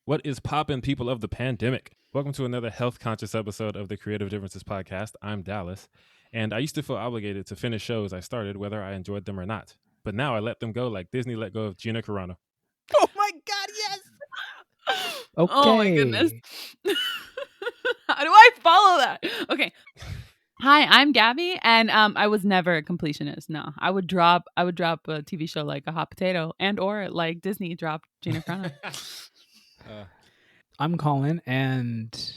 What is poppin', people of the pandemic? Welcome to another health conscious episode of the Creative Differences podcast. I'm Dallas, and I used to feel obligated to finish shows I started whether I enjoyed them or not. But now I let them go like Disney let go of Gina Carano. Oh my God, yes. Oh my goodness. How do I follow that? Okay. Hi, I'm Gabby, and I was never a completionist. No, I would drop a TV show like a hot potato, and or like Disney dropped Gina Carano. I'm Colin, and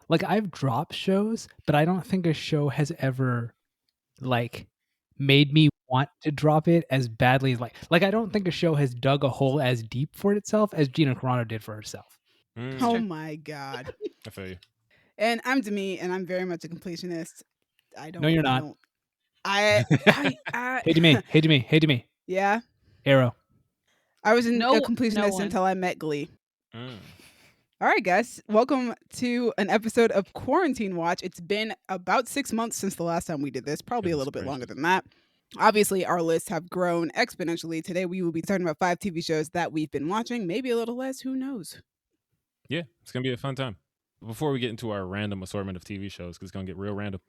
like I've dropped shows, but I don't think a show has ever like made me want to drop it as badly as like I don't think a show has dug a hole as deep for itself as Gina Carano did for herself. Oh my God. I feel you. And I'm Demi, and I'm very much a completionist. I don't. No, you're not. I Hey to me. Yeah. Arrow. I was a No completionist one. until I met Glee. Mm. All right, guys. Welcome to an episode of Quarantine Watch. It's been about 6 months since the last time we did this, probably a little bit longer than that. Obviously, our lists have grown exponentially. Today, we will be talking about 5 TV shows that we've been watching, maybe a little less, who knows? Yeah, it's going to be a fun time. Before we get into our random assortment of TV shows, because it's going to get real random,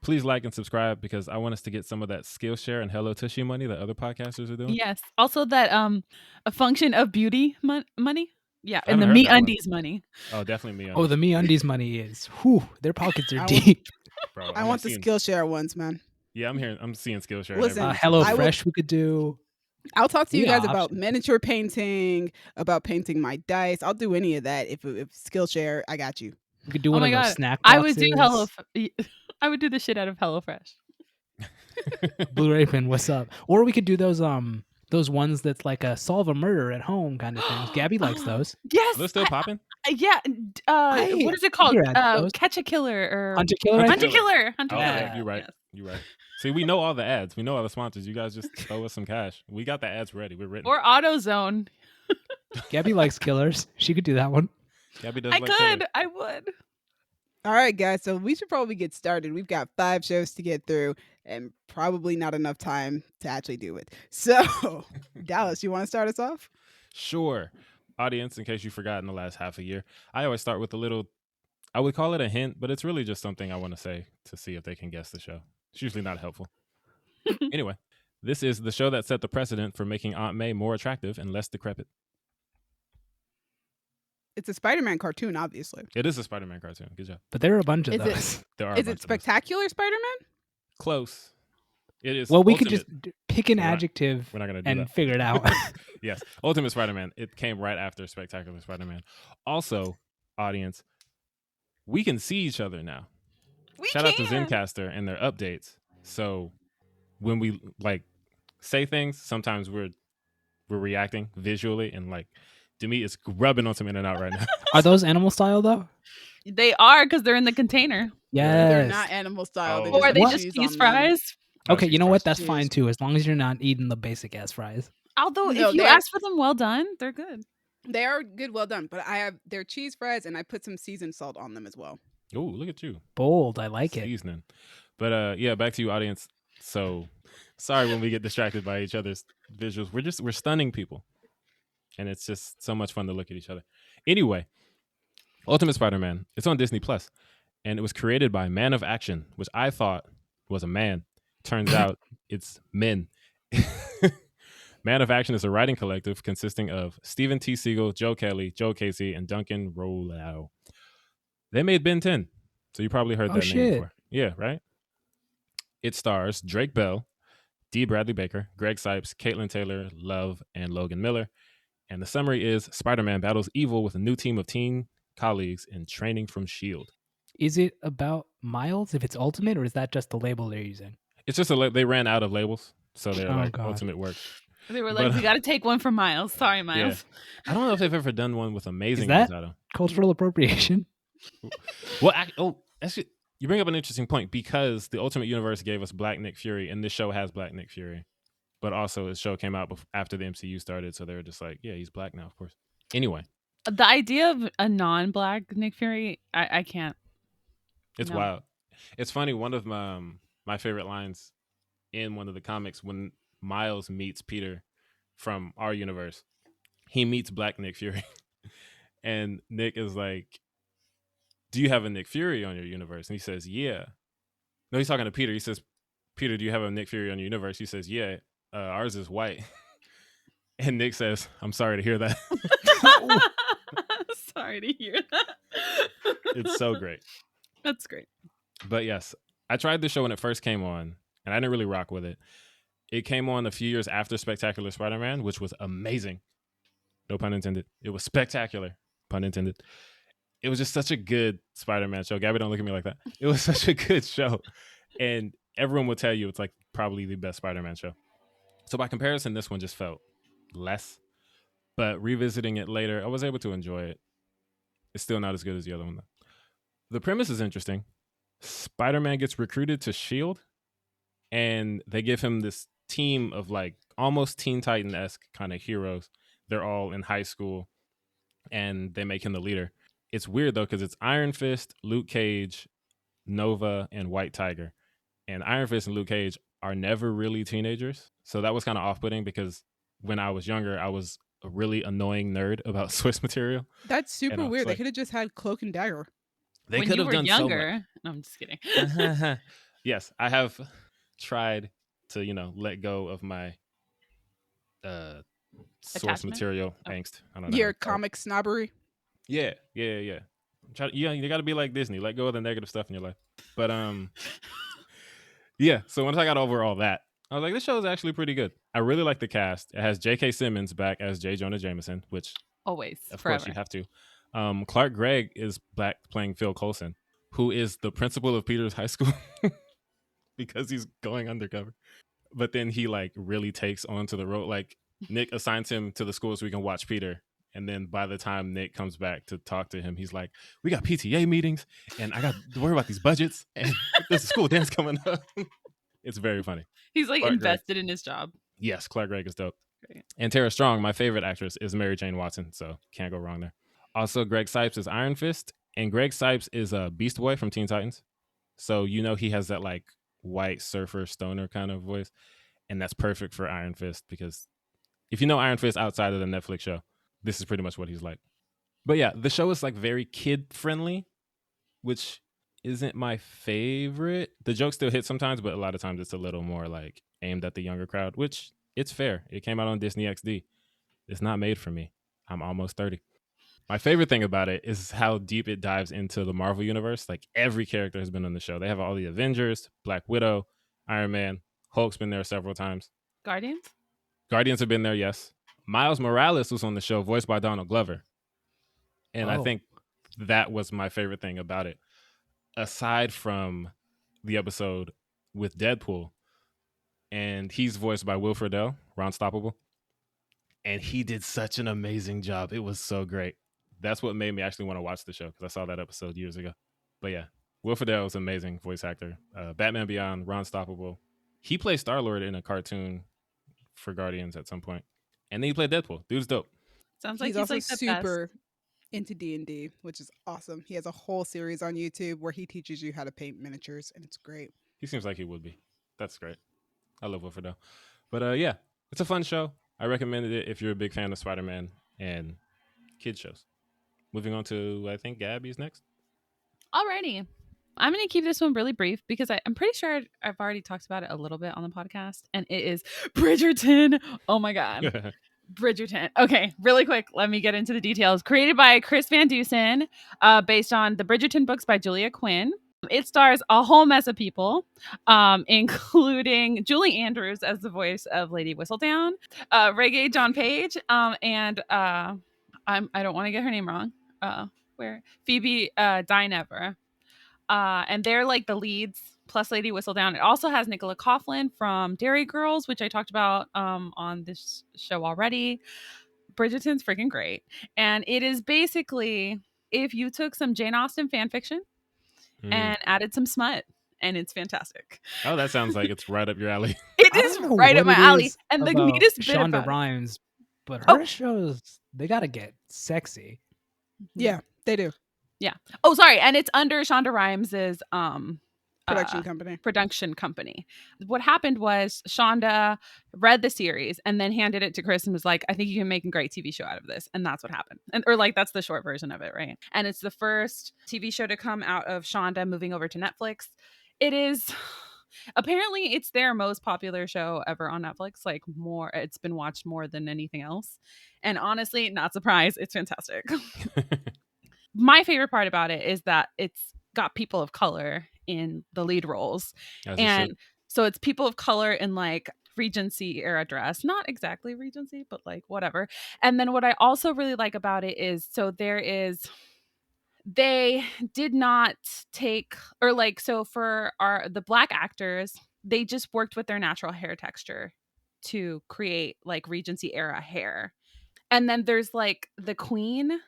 please like and subscribe because I want us to get some of that Skillshare and Hello Tushy money that other podcasters are doing. Yes. Also, that a function of beauty money. Yeah, I and the haven't heard that one. MeUndies money. Oh, definitely me. Oh, the MeUndies money is their pockets are I want- deep. Bro, I want the Skillshare ones, man. Yeah, I'm seeing Skillshare. Listen, everywhere. Hello I will- Fresh we could do. I'll talk to you Yeah, guys about options. miniature painting, about painting my dice. I'll do any of that if Skillshare. I got you. We could do Oh one my of those God. snack I boxes. would do I would do the shit out of HelloFresh. Blu-ray pin, what's up? Or we could do those ones that's like a solve a murder at home kind of things. Gabby likes those. Yes. Are they still popping? Yeah. What is it called? you're at those. Catch a Killer or Hunt a Killer. Hunt a Hunter Killer. Hunter Oh, Killer. yeah, you're right. Yes. You're right. See, we know all the ads. We know all the sponsors. You guys just throw us some cash. We got the ads ready. We're written. Or AutoZone. Gabby likes killers. She could do that one. Gabby does I like could. killers. I would. All right, guys. So we should probably get started. We've got 5 shows to get through and probably not enough time to actually do it. So, Dallas, you want to start us off? Sure. Audience, in case you forgot in the last half a year, I always start with a little, I would call it a hint, but it's really just something I want to say to see if they can guess the show. It's usually not helpful. Anyway, this is the show that set the precedent for making Aunt May more attractive and less decrepit. It's a Spider-Man cartoon, obviously. It is a Spider-Man cartoon. Good job. But there are a bunch of Is it- those. There are a Is bunch it of those. Spectacular Spider-Man? Close. It is. Well, we could Ultimate- just pick an We're not- adjective We're not going to do and that. figure it out. Yes, Ultimate Spider-Man. It came right after Spectacular Spider-Man. Also, audience, we can see each other now. We Shout can. out to Zencaster and their updates. So when we like say things, sometimes we're reacting visually, and like Demi is rubbing on some In and Out right now. Are those animal style though? They are because they're in the container. Yes. They're not animal style. Oh. They Or are they have just cheese cheese on them. fries? Okay, you know what? That's Cheers. fine too, as long as you're not eating the basic ass fries. Although, No, if you they're- ask for them well done, they're good. They are good, well done. But I have their cheese fries, and I put some seasoned salt on them as well. Oh, look at you. Bold, I like it. Seasoning. But yeah, back to you, audience. So sorry when we get distracted by each other's visuals. We're stunning people. And it's just so much fun to look at each other. Anyway, Ultimate Spider-Man. It's on Disney Plus, and it was created by Man of Action, which I thought was a man. Turns out it's men. Man of Action is a writing collective consisting of Stephen T. Siegel, Joe Kelly, Joe Casey, and Duncan Rolao. They made Ben 10, so you probably heard Oh, that name shit. before. Yeah, right? It stars Drake Bell, D. Bradley Baker, Greg Sipes, Caitlin Taylor, Love, and Logan Miller. And the summary is Spider-Man battles evil with a new team of teen colleagues in training from S.H.I.E.L.D. Is it about Miles if it's ultimate, or is that just the label they're using? It's just they ran out of labels, so they're Oh, like God. Ultimate work. They were like, But- we got to take one for Miles. Sorry, Miles. I don't know if they've ever done one with Amazing that- Ones out of. Cultural appropriation. Well, actually, you bring up an interesting point because the Ultimate Universe gave us Black Nick Fury, and this show has Black Nick Fury. But also, the show came out after the MCU started, so they were just like, yeah, he's black now, of course. Anyway, The idea of a non-black Nick Fury, I can't. it's No. wild. It's funny. One of my favorite lines in one of the comics when Miles meets Peter from our universe, he meets Black Nick Fury. And Nick is like, do you have a Nick Fury on your universe? And he says, yeah. No, he's talking to Peter. He says, Peter, do you have a Nick Fury on your universe? He says, yeah. Ours is white. And Nick says, I'm sorry to hear that. Sorry to hear that. It's so great. That's great. But yes, I tried the show when it first came on, and I didn't really rock with it. It came on a few years after Spectacular Spider-Man, which was amazing. No pun intended. It was spectacular. Pun intended. It was just such a good Spider-Man show. Gabby, don't look at me like that. It was such a good show. And everyone will tell you it's like probably the best Spider-Man show. So by comparison, this one just felt less. But revisiting it later, I was able to enjoy it. It's still not as good as the other one, though. The premise is interesting. Spider-Man gets recruited to S.H.I.E.L.D. and they give him this team of like almost Teen Titan-esque kind of heroes. They're all in high school and they make him the leader. It's weird though because it's Iron Fist, Luke Cage, Nova, and White Tiger. And Iron Fist and Luke Cage are never really teenagers. So that was kind of off-putting because when I was younger, I was a really annoying nerd about source material. That's super And weird. They like- could have just had Cloak and Dagger. They when could you have were done younger. No, I'm just kidding. so much. Yes, I have tried to, let go of my source Attachment? material Oh. angst. I don't know. Your how to call it. comic snobbery. Yeah. You got to be like Disney. Let go of the negative stuff in your life. But yeah. So once I got over all that, I was like, this show is actually pretty good. I really like the cast. It has J.K. Simmons back as J. Jonah Jameson, which Always. of Forever. course you have to. Clark Gregg is back playing Phil Coulson, who is the principal of Peter's high school because he's going undercover. But then he like really takes onto the role. Like Nick assigns him to the school so we can watch Peter. And then by the time Nick comes back to talk to him, he's like, we got PTA meetings and I got to worry about these budgets and there's a school dance coming up. It's very funny. He's like Clark Gregg. invested in his job. Yes, Clark Gregg is dope. Great. And Tara Strong, my favorite actress, is Mary Jane Watson, so can't go wrong there. Also, Greg Sipes is Iron Fist, and Greg Sipes is a Beast Boy from Teen Titans. So he has that like white surfer stoner kind of voice, and that's perfect for Iron Fist because if you know Iron Fist outside of the Netflix show, this is pretty much what he's like. But yeah, the show is like very kid friendly, which isn't my favorite. The jokes still hit sometimes, but a lot of times it's a little more like aimed at the younger crowd, which it's fair. It came out on Disney XD. It's not made for me. I'm almost 30. My favorite thing about it is how deep it dives into the Marvel universe. Like every character has been on the show. They have all the Avengers, Black Widow, Iron Man, Hulk's been there several times. Guardians? Guardians have been there, yes. Miles Morales was on the show, voiced by Donald Glover. And I Oh. think that was my favorite thing about it. Aside from the episode with Deadpool, and he's voiced by Will Friedle, Ron Stoppable. And he did such an amazing job. It was so great. That's what made me actually want to watch the show because I saw that episode years ago. But yeah, Will Friedle is an amazing voice actor. Batman Beyond, Ron Stoppable. He played Star-Lord in a cartoon for Guardians at some point. And then he played Deadpool. Dude's dope. Sounds like He's he's also like the super into D&D, which is awesome. He has a whole series on YouTube where he teaches you how to paint miniatures, and it's great. He seems like he would be. That's great. I love Will Friedle. But yeah, it's a fun show. I recommended it if you're a big fan of Spider-Man and kid shows. Moving on to, I think, Gabby's next. Alrighty. I'm going to keep this one really brief because I'm pretty sure I've already talked about it a little bit on the podcast, and it is Bridgerton. Oh my God. Bridgerton. Okay, really quick. Let me get into the details. Created by Chris Van Dusen, based on the Bridgerton books by Julia Quinn. It stars a whole mess of people, including Julie Andrews as the voice of Lady Whistledown, Reggae John Page, and I don't want to get her name wrong. Phoebe Dynever. And they're like the leads plus Lady Whistledown. It also has Nicola Coughlan from Dairy Girls, which I talked about on this show already. Bridgerton's freaking great. And it is basically if you took some Jane Austen fan fiction and added some smut, and it's fantastic. Oh, that sounds like it's right up your alley. It I is don't know right up what my it alley. is And the about neatest bit Shonda about it. Rhimes, but Oh. her shows, they gotta get sexy. Yeah, they do. Oh, sorry. And it's under Shonda Rhimes' production company. What happened was Shonda read the series and then handed it to Chris and was like, I think you can make a great TV show out of this. And that's what happened. Or like, that's the short version of it, right? And it's the first TV show to come out of Shonda moving over to Netflix. It is... Apparently, it's their most popular show ever on Netflix. Like, it's been watched more than anything else. And honestly, not surprised. It's fantastic. My favorite part about it is that it's got people of color in the lead roles. And so it's people of color in like Regency era dress. Not exactly Regency, but like whatever. And then what I also really like about it is, so they did not take, or like, so for the Black actors, they just worked with their natural hair texture to create like Regency era hair. And then there's like the Queen.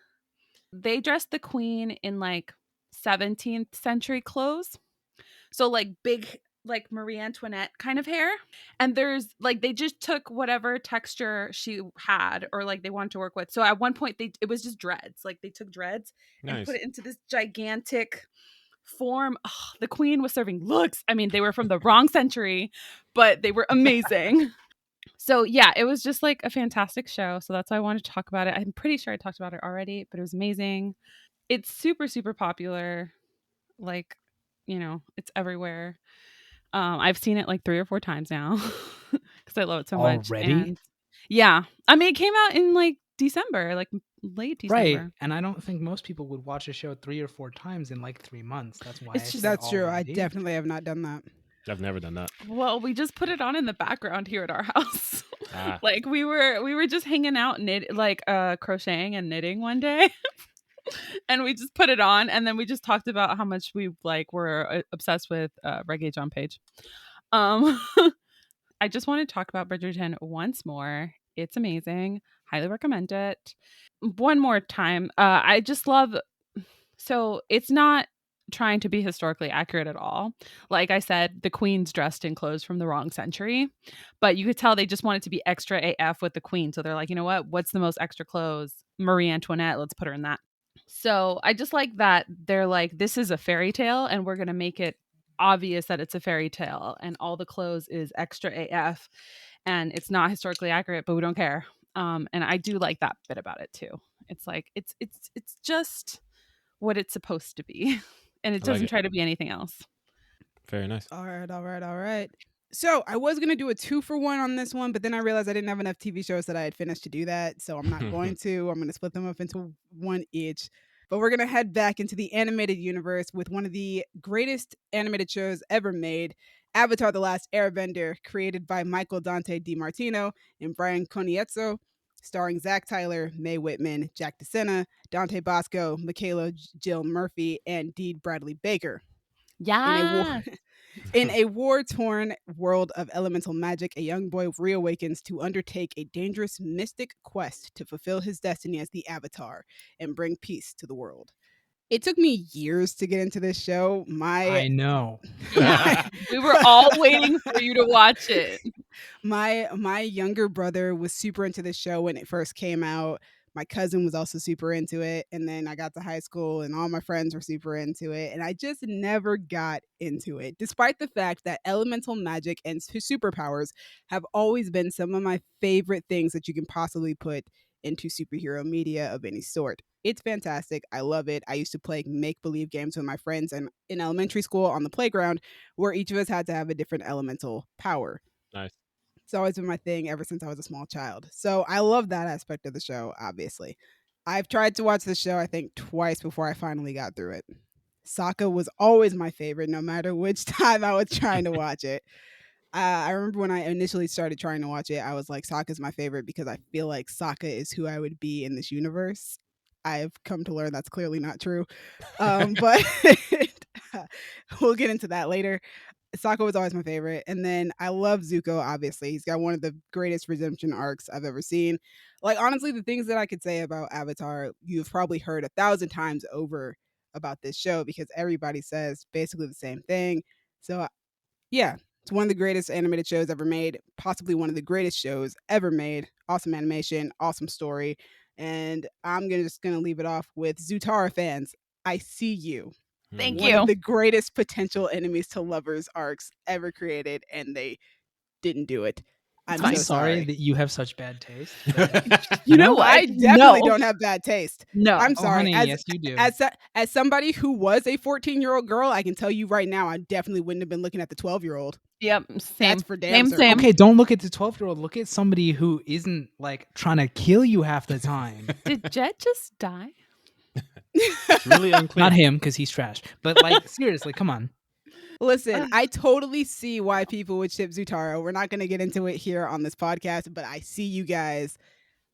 They dressed the Queen in like 17th century clothes. So like big, like Marie Antoinette kind of hair. And there's like, they just took whatever texture she had or like they wanted to work with. So at one point it was just dreads. Like they took dreads and put it into this gigantic form. Oh, the Queen was serving looks. I mean, they were from the wrong century, but they were amazing. So yeah, it was just like a fantastic show. So that's why I wanted to talk about it. I'm pretty sure I talked about it already, but it was amazing. It's super, super popular. Like, you know, it's everywhere. I've seen it like 3 or 4 times now because I love it so much. Already? And yeah, I mean, it came out in like December, like late December. Right, and I don't think most people would watch a show 3 or 4 times in like 3 months. That's why that's true. I definitely have not done that. I've never done that. Well, we just put it on in the background here at our house. Like we were just hanging out crocheting and knitting one day. And we just put it on, and then we just talked about how much we like were obsessed with Reggae John Page. I just want to talk about Bridgerton once more. It's amazing. Highly recommend it. One more time. I just love. So it's not trying to be historically accurate at all. Like I said, the Queen's dressed in clothes from the wrong century, but you could tell they just wanted to be extra AF with the Queen. So they're like, you know what? What's the most extra clothes? Marie Antoinette. Let's put her in that. So I just like that they're like, this is a fairy tale and we're going to make it obvious that it's a fairy tale and all the clothes is extra AF and it's not historically accurate, but we don't care. And I do like that bit about it too. It's like, it's just what it's supposed to be. And it doesn't try to be anything else. Very nice. All right. So I was going to do a 2-for-1 on this one, but then I realized I didn't have enough TV shows that I had finished to do that. So I'm not going to. I'm going to split them up into one each. But we're going to head back into the animated universe with one of the greatest animated shows ever made, Avatar: The Last Airbender, created by Michael Dante DiMartino and Brian Konietzko, starring Zach Tyler, Mae Whitman, Jack DeSena, Dante Bosco, Michaela Jill Murphy, and Dee Bradley Baker. Yeah. In a war-torn world of elemental magic, a young boy reawakens to undertake a dangerous mystic quest to fulfill his destiny as the Avatar and bring peace to the world. It took me years to get into this show. I know. We were all waiting for you to watch it. My younger brother was super into this show when it first came out. My cousin was also super into it. And then I got to high school and all my friends were super into it. And I just never got into it, despite the fact that elemental magic and superpowers have always been some of my favorite things that you can possibly put into superhero media of any sort. It's fantastic. I love it. I used to play make-believe games with my friends and in elementary school on the playground where each of us had to have a different elemental power. Nice. It's always been my thing ever since I was a small child. So I love that aspect of the show, obviously. I've tried to watch the show, I think, twice before I finally got through it. Sokka was always my favorite, no matter which time I was trying to watch it. I remember when I initially started trying to watch it, I was like, Sokka's my favorite because I feel like Sokka is who I would be in this universe. I've come to learn that's clearly not true. But we'll get into that later. Sokka was always my favorite. And then I love Zuko, obviously. He's got one of the greatest redemption arcs I've ever seen. Like, honestly, the things that I could say about Avatar, you've probably heard 1,000 times over about this show because everybody says basically the same thing. So, yeah, it's one of the greatest animated shows ever made, possibly one of the greatest shows ever made. Awesome animation, awesome story. And I'm just going to leave it off with Zutara fans. I see you. Thank One you. of the greatest potential enemies to lovers arcs ever created, and they didn't do it. I'm I'm so sorry that you have such bad taste. You know I what? definitely No. don't have bad taste. No. I'm Oh, sorry. honey, yes, you do. As somebody who was a 14-year-old girl, I can tell you right now, I definitely wouldn't have been looking at the 12-year-old. Yep. Same. That's for damn certain. Same. Okay, don't look at the 12-year-old. Look at somebody who isn't like trying to kill you half the time. Did Jet just die? It's really unclear. Not him, because he's trash. But like, seriously, come on. Listen, I totally see why people would ship Zutaro. We're not going to get into it here on this podcast, but I see you guys.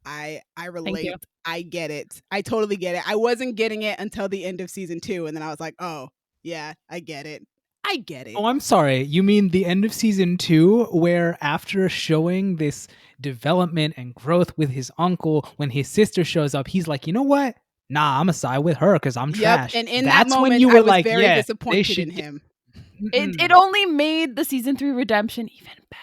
I relate. you. I get it. I totally get it. I wasn't getting it until the end of season 2, and then I was like, oh, yeah, I get it. I get it. Oh, I'm sorry. You mean the end of season 2, where after showing this development and growth with his uncle, when his sister shows up, he's like, you know what? Nah, I'm gonna side with her because I'm trash. And in That's that moment, when you I were was like, very yeah, they disappointed should in him. It only made the season 3 redemption even better.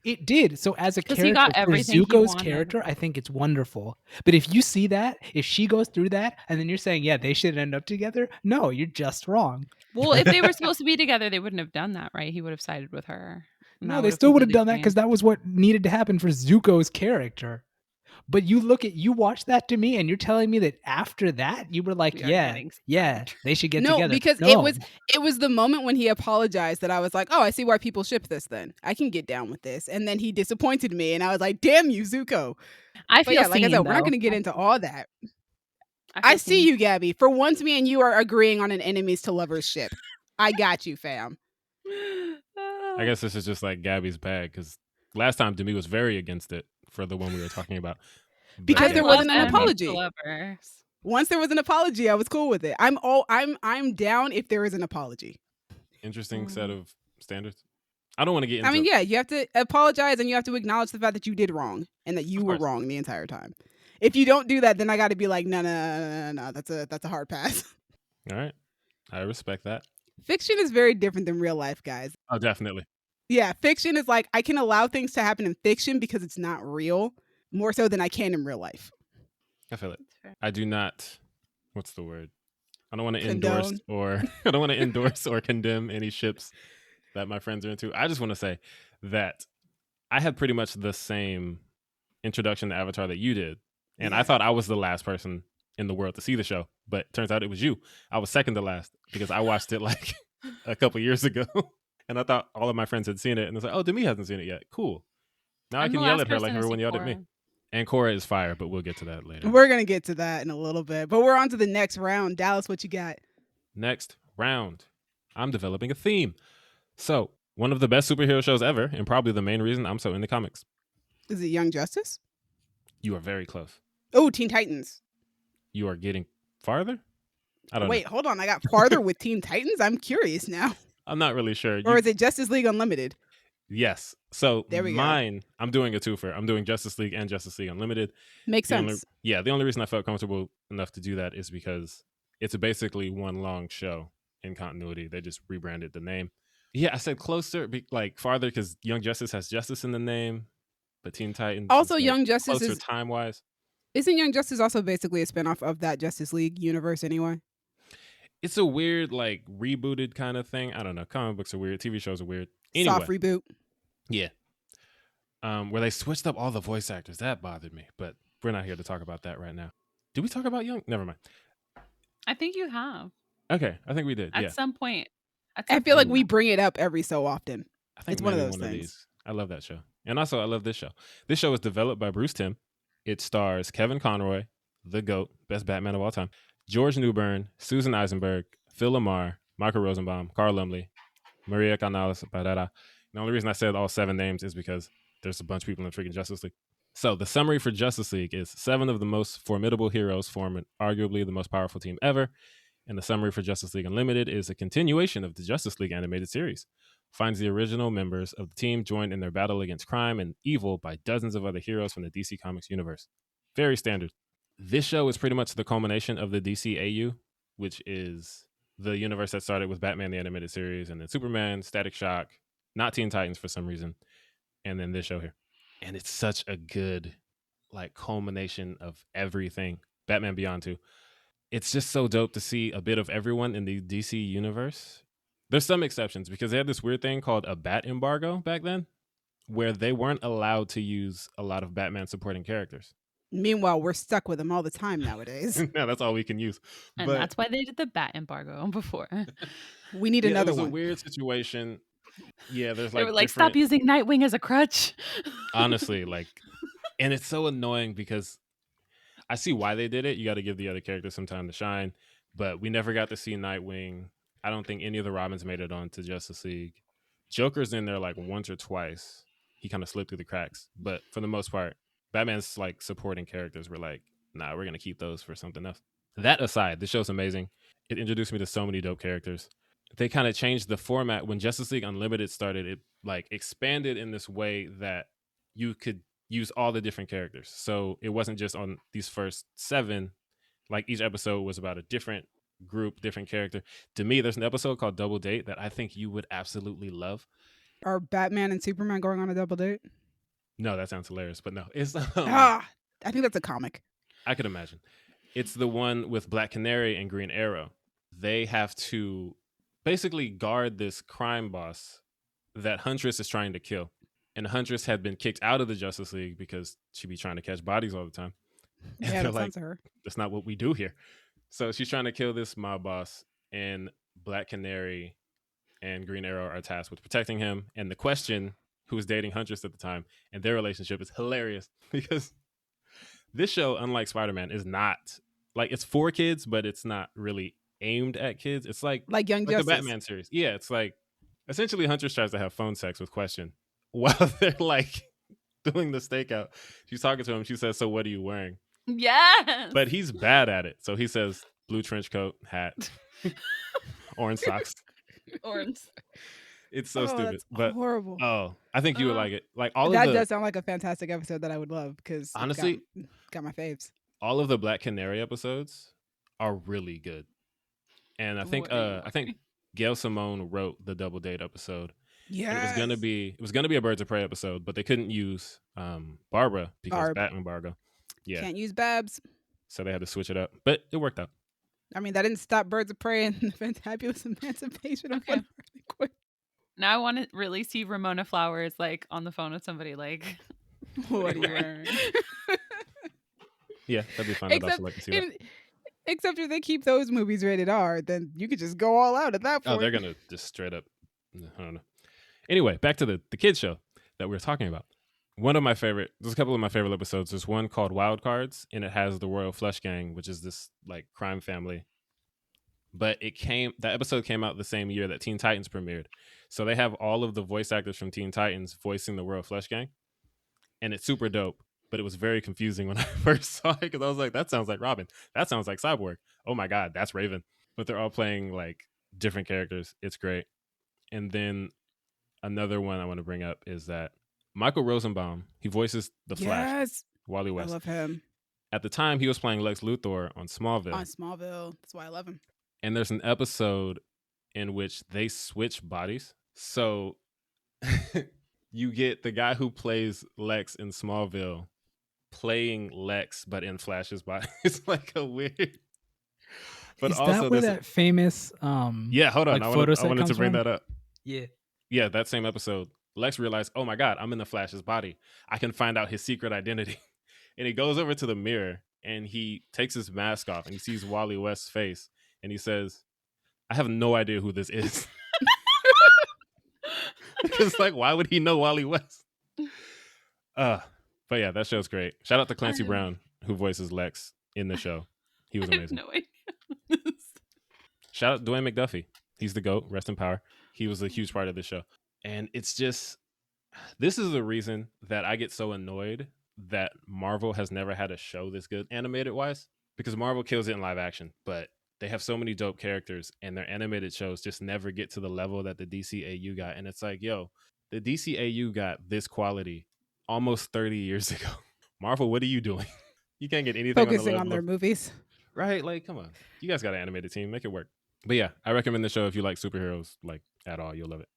It did. So as a 'Cause he character, got for everything he Zuko's wanted. character, I think it's wonderful. But if you see that, if she goes through that, and then you're saying, yeah, they should end up together, no, you're just wrong. Well, if they were supposed to be together, they wouldn't have done that, right? He would have sided with her. And No, that they would've still would have completely done that because changed. that was what needed to happen for Zuko's character. But you watch that to me, and you're telling me that after that, you were like, We are yeah, getting yeah, they should get No, together. because No. it was the moment when he apologized that I was like, oh, I see why people ship this then. I can get down with this. And then he disappointed me, and I was like, damn you, Zuko. I But feel yeah, like I seen, said, we're not though. going to get into all that. feel I see seen. you, Gabby. For once, me and you are agreeing on an enemies to lovers ship. I got you, fam. I guess this is just like Gabby's bag because last time Demi was very against it for the one we were talking about. But Because I there yeah. love wasn't an enemies to apology. lovers. Once there was an apology, I was cool with it. I'm down if there is an apology. Interesting set of standards. I don't want to get into I mean, yeah, you have to apologize and you have to acknowledge the fact that you did wrong and that you Of were course. wrong the entire time. If you don't do that, then I got to be like, no, that's a hard pass. All right. I respect that. Fiction is very different than real life, guys. Oh, definitely. Yeah, fiction is like I can allow things to happen in fiction because it's not real, more so than I can in real life. I feel it. That's fair. I do not. What's the word? I don't want to Condone. endorse or I don't want to endorse or condemn any ships that my friends are into. I just want to say that I had pretty much the same introduction to Avatar that you did, and I Yeah. thought I was the last person in the world to see the show, but turns out it was you. I was second to last because I watched it like a couple years ago, and I thought all of my friends had seen it, and it's like, oh, Demi hasn't seen it yet. Cool. Now I I'm can the yell last at her like person to everyone see yelled at me. Korra. And Korra is fire, but we'll get to that later. We're going to get to that in a little bit, but we're on to the next round. Dallas, what you got? Next round, I'm developing a theme. So, one of the best superhero shows ever, and probably the main reason I'm so into comics. Is it Young Justice? You are very close. Oh, Teen Titans. You are getting farther? I don't Wait, know. hold on. I got farther with Teen Titans? I'm curious now. I'm not really sure. Or is it Justice League Unlimited? Yes. So, There we go. mine, I'm doing a twofer. I'm doing Justice League and Justice League Unlimited. Makes The only- sense. the only reason I felt comfortable enough to do that is because it's basically one long show in continuity. They just rebranded the name. Yeah, I said closer, like farther, because Young Justice has justice in the name, but Teen Titans Also, is, like, Young Justice closer is time wise. isn't Young Justice also basically a spinoff of that Justice League universe anyway? It's a weird, like rebooted kind of thing. I don't know. Comic books are weird. TV shows are weird. Anyway, Soft reboot. yeah. Where they switched up all the voice actors, that bothered me. But we're not here to talk about that right now. Did we talk about Young? Never mind. I think you have Okay, I think we did. at Yeah, some point. I feel like we bring it up every so often. I think it's one of maybe those things. these. I love that show, and also I love this show. This show is developed by Bruce Timm. It stars Kevin Conroy, the GOAT, best Batman of all time, George Newbern, Susan Eisenberg, Phil Lamar, Michael Rosenbaum, Carl Lumley, Maria Canales Barrera. The only reason I said all 7 names is because there's a bunch of people in freaking Justice League. So the summary for Justice League is 7 of the most formidable heroes form arguably the most powerful team ever. And the summary for Justice League Unlimited is a continuation of the Justice League animated series. Finds the original members of the team joined in their battle against crime and evil by dozens of other heroes from the DC Comics universe. Very standard. This show is pretty much the culmination of the DCAU, which is the universe that started with Batman the Animated Series and then Superman, Static Shock, not Teen Titans for some reason, and then this show here. And it's such a good like culmination of everything. Batman Beyond too. it's just so dope to see a bit of everyone in the DC universe. There's some exceptions because they had this weird thing called a bat embargo back then, where they weren't allowed to use a lot of Batman supporting characters. Meanwhile, we're stuck with them all the time nowadays. No, that's all we can use. And But that's why they did the bat embargo before. We need yeah, it another was a one. weird situation. Yeah, there's They like were like, stop different, using Nightwing as a crutch. honestly, like, and it's so annoying because I see why they did it. You got to give the other characters some time to shine, but we never got to see Nightwing. I don't think any of the Robins made it on to Justice League. Joker's in there like once or twice. He kind of slipped through the cracks, but for the most part, Batman's like supporting characters were like, nah, we're gonna keep those for something else. That aside, the show's amazing. It introduced me to so many dope characters. They kind of changed the format when Justice League Unlimited started. It like expanded in this way that you could use all the different characters. So it wasn't just on these first 7. Like each episode was about a different group, different character. To me, there's an episode called Double Date that I think you would absolutely love. Are Batman and Superman going on a double date? No, that sounds hilarious, but no, it's I think that's a comic. I could imagine. It's the one with Black Canary and Green Arrow. They have to basically guard this crime boss that Huntress is trying to kill. And Huntress had been kicked out of the Justice League because she'd be trying to catch bodies all the time. And Yeah, they're that like, sounds to her. that's not what we do here. So she's trying to kill this mob boss, and Black Canary and Green Arrow are tasked with protecting him. And the Question, who was dating Huntress at the time, and their relationship is hilarious because this show, unlike Spider-Man, is not like, it's for kids, but it's not really aimed at kids. It's like Young the Justice. Batman series. Yeah, it's like essentially Huntress tries to have phone sex with Question while they're like doing the stakeout. She's talking to him. She says, "So what are you wearing?" Yes. But he's bad at it. So he says, "Blue trench coat, hat, orange socks." Orange. It's so stupid. That's But horrible. I think you would like it. Like all That of the does sound like a fantastic episode that I would love because honestly, got my faves. all of the Black Canary episodes are really good. And I think What are you I think Gail Simone wrote the Double Date episode. Yeah, And it was gonna be a Birds of Prey episode, but they couldn't use Barbara because Barb. Bat embargo. Yeah. Can't use Babs. So they had to switch it up. But it worked out. I mean, that didn't stop Birds of Prey and the Fantabulous Emancipation of Okay. Harley Quinn. Now I want to really see Ramona Flowers like on the phone with somebody like, What are you wearing? Yeah, that'd be fun. I'd also Except, like to see that. except if they keep those movies rated R, then you could just go all out at that point. Oh, they're gonna just straight up. I don't know. Anyway, back to the kids show that we were talking about. There's a couple of my favorite episodes. There's one called Wild Cards, and it has the Royal Flush Gang, which is this like crime family. But that episode came out the same year that Teen Titans premiered. So they have all of the voice actors from Teen Titans voicing the Royal Flush Gang. And it's super dope. But it was very confusing when I first saw it because I was like, that sounds like Robin. That sounds like Cyborg. Oh my God, that's Raven. But they're all playing like different characters. It's great. And then another one I want to bring up is that Michael Rosenbaum, he voices the Flash, Yes, Wally I West. love him At the time, he was playing Lex Luthor on Smallville. on Smallville. That's why I love him. And there's an episode in which they switch bodies. So you get the guy who plays Lex in Smallville playing Lex, but in Flash's body. It's like a weird. But Is also, that where there's that famous yeah, hold on. like I photo wanted set to comes bring from? that up. Yeah. Yeah, that same episode, Lex realized, oh my God, I'm in the Flash's body. I can find out his secret identity. And he goes over to the mirror and he takes his mask off and he sees Wally West's face and he says, I have no idea who this is. Because like, why would he know Wally West? But yeah, that show's great. Shout out to Clancy Brown, who voices Lex in the show. He was I have amazing. no idea. Shout out Dwayne McDuffie. He's the GOAT. Rest in power. He was a huge part of the show. And it's just, this is the reason that I get so annoyed that Marvel has never had a show this good animated wise, because Marvel kills it in live action, but they have so many dope characters and their animated shows just never get to the level that the DCAU got. And it's like, yo, the DCAU got this quality almost 30 years ago. Marvel, what are you doing? You can't get anything Focusing on on the their level movies. right? Like, come on. You guys got an animated team. Make it work. But yeah, I recommend the show if you like superheroes, like at all. You'll love it.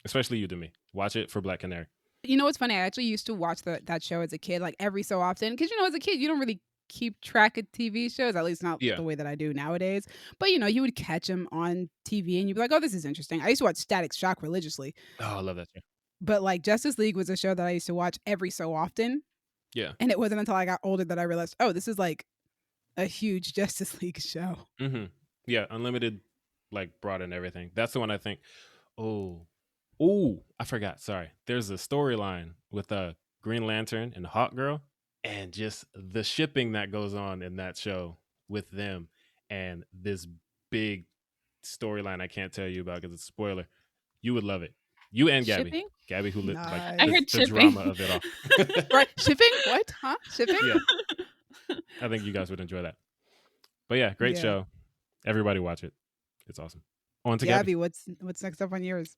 Especially you, Demi. Watch it for Black Canary. You know what's funny? I actually used to watch that show as a kid, like every so often. Because, as a kid, you don't really keep track of TV shows, at least not Yeah. the way that I do nowadays. But you would catch them on TV and you'd be like, oh, this is interesting. I used to watch Static Shock religiously, Oh, I love that show. but like Justice League was a show that I used to watch every so often. Yeah. And it wasn't until I got older that I realized, oh, this is like a huge Justice League show. Mm-hmm. Yeah, Unlimited like brought in everything. That's the one I think. Oh, I forgot. Sorry. There's a storyline with Green Lantern and Hawk Girl, and just the shipping that goes on in that show with them, and this big storyline I can't tell you about because it's a spoiler. You would love it. You and Gabby. Shipping? Gabby, who lived like Nice. I the, heard the shipping. drama of it all. Right? Shipping? What? Huh? Shipping? Yeah. I think you guys would enjoy that. But yeah, great Yeah. show. Everybody watch it. It's awesome. On to Gabby. Gabby, what's next up on yours?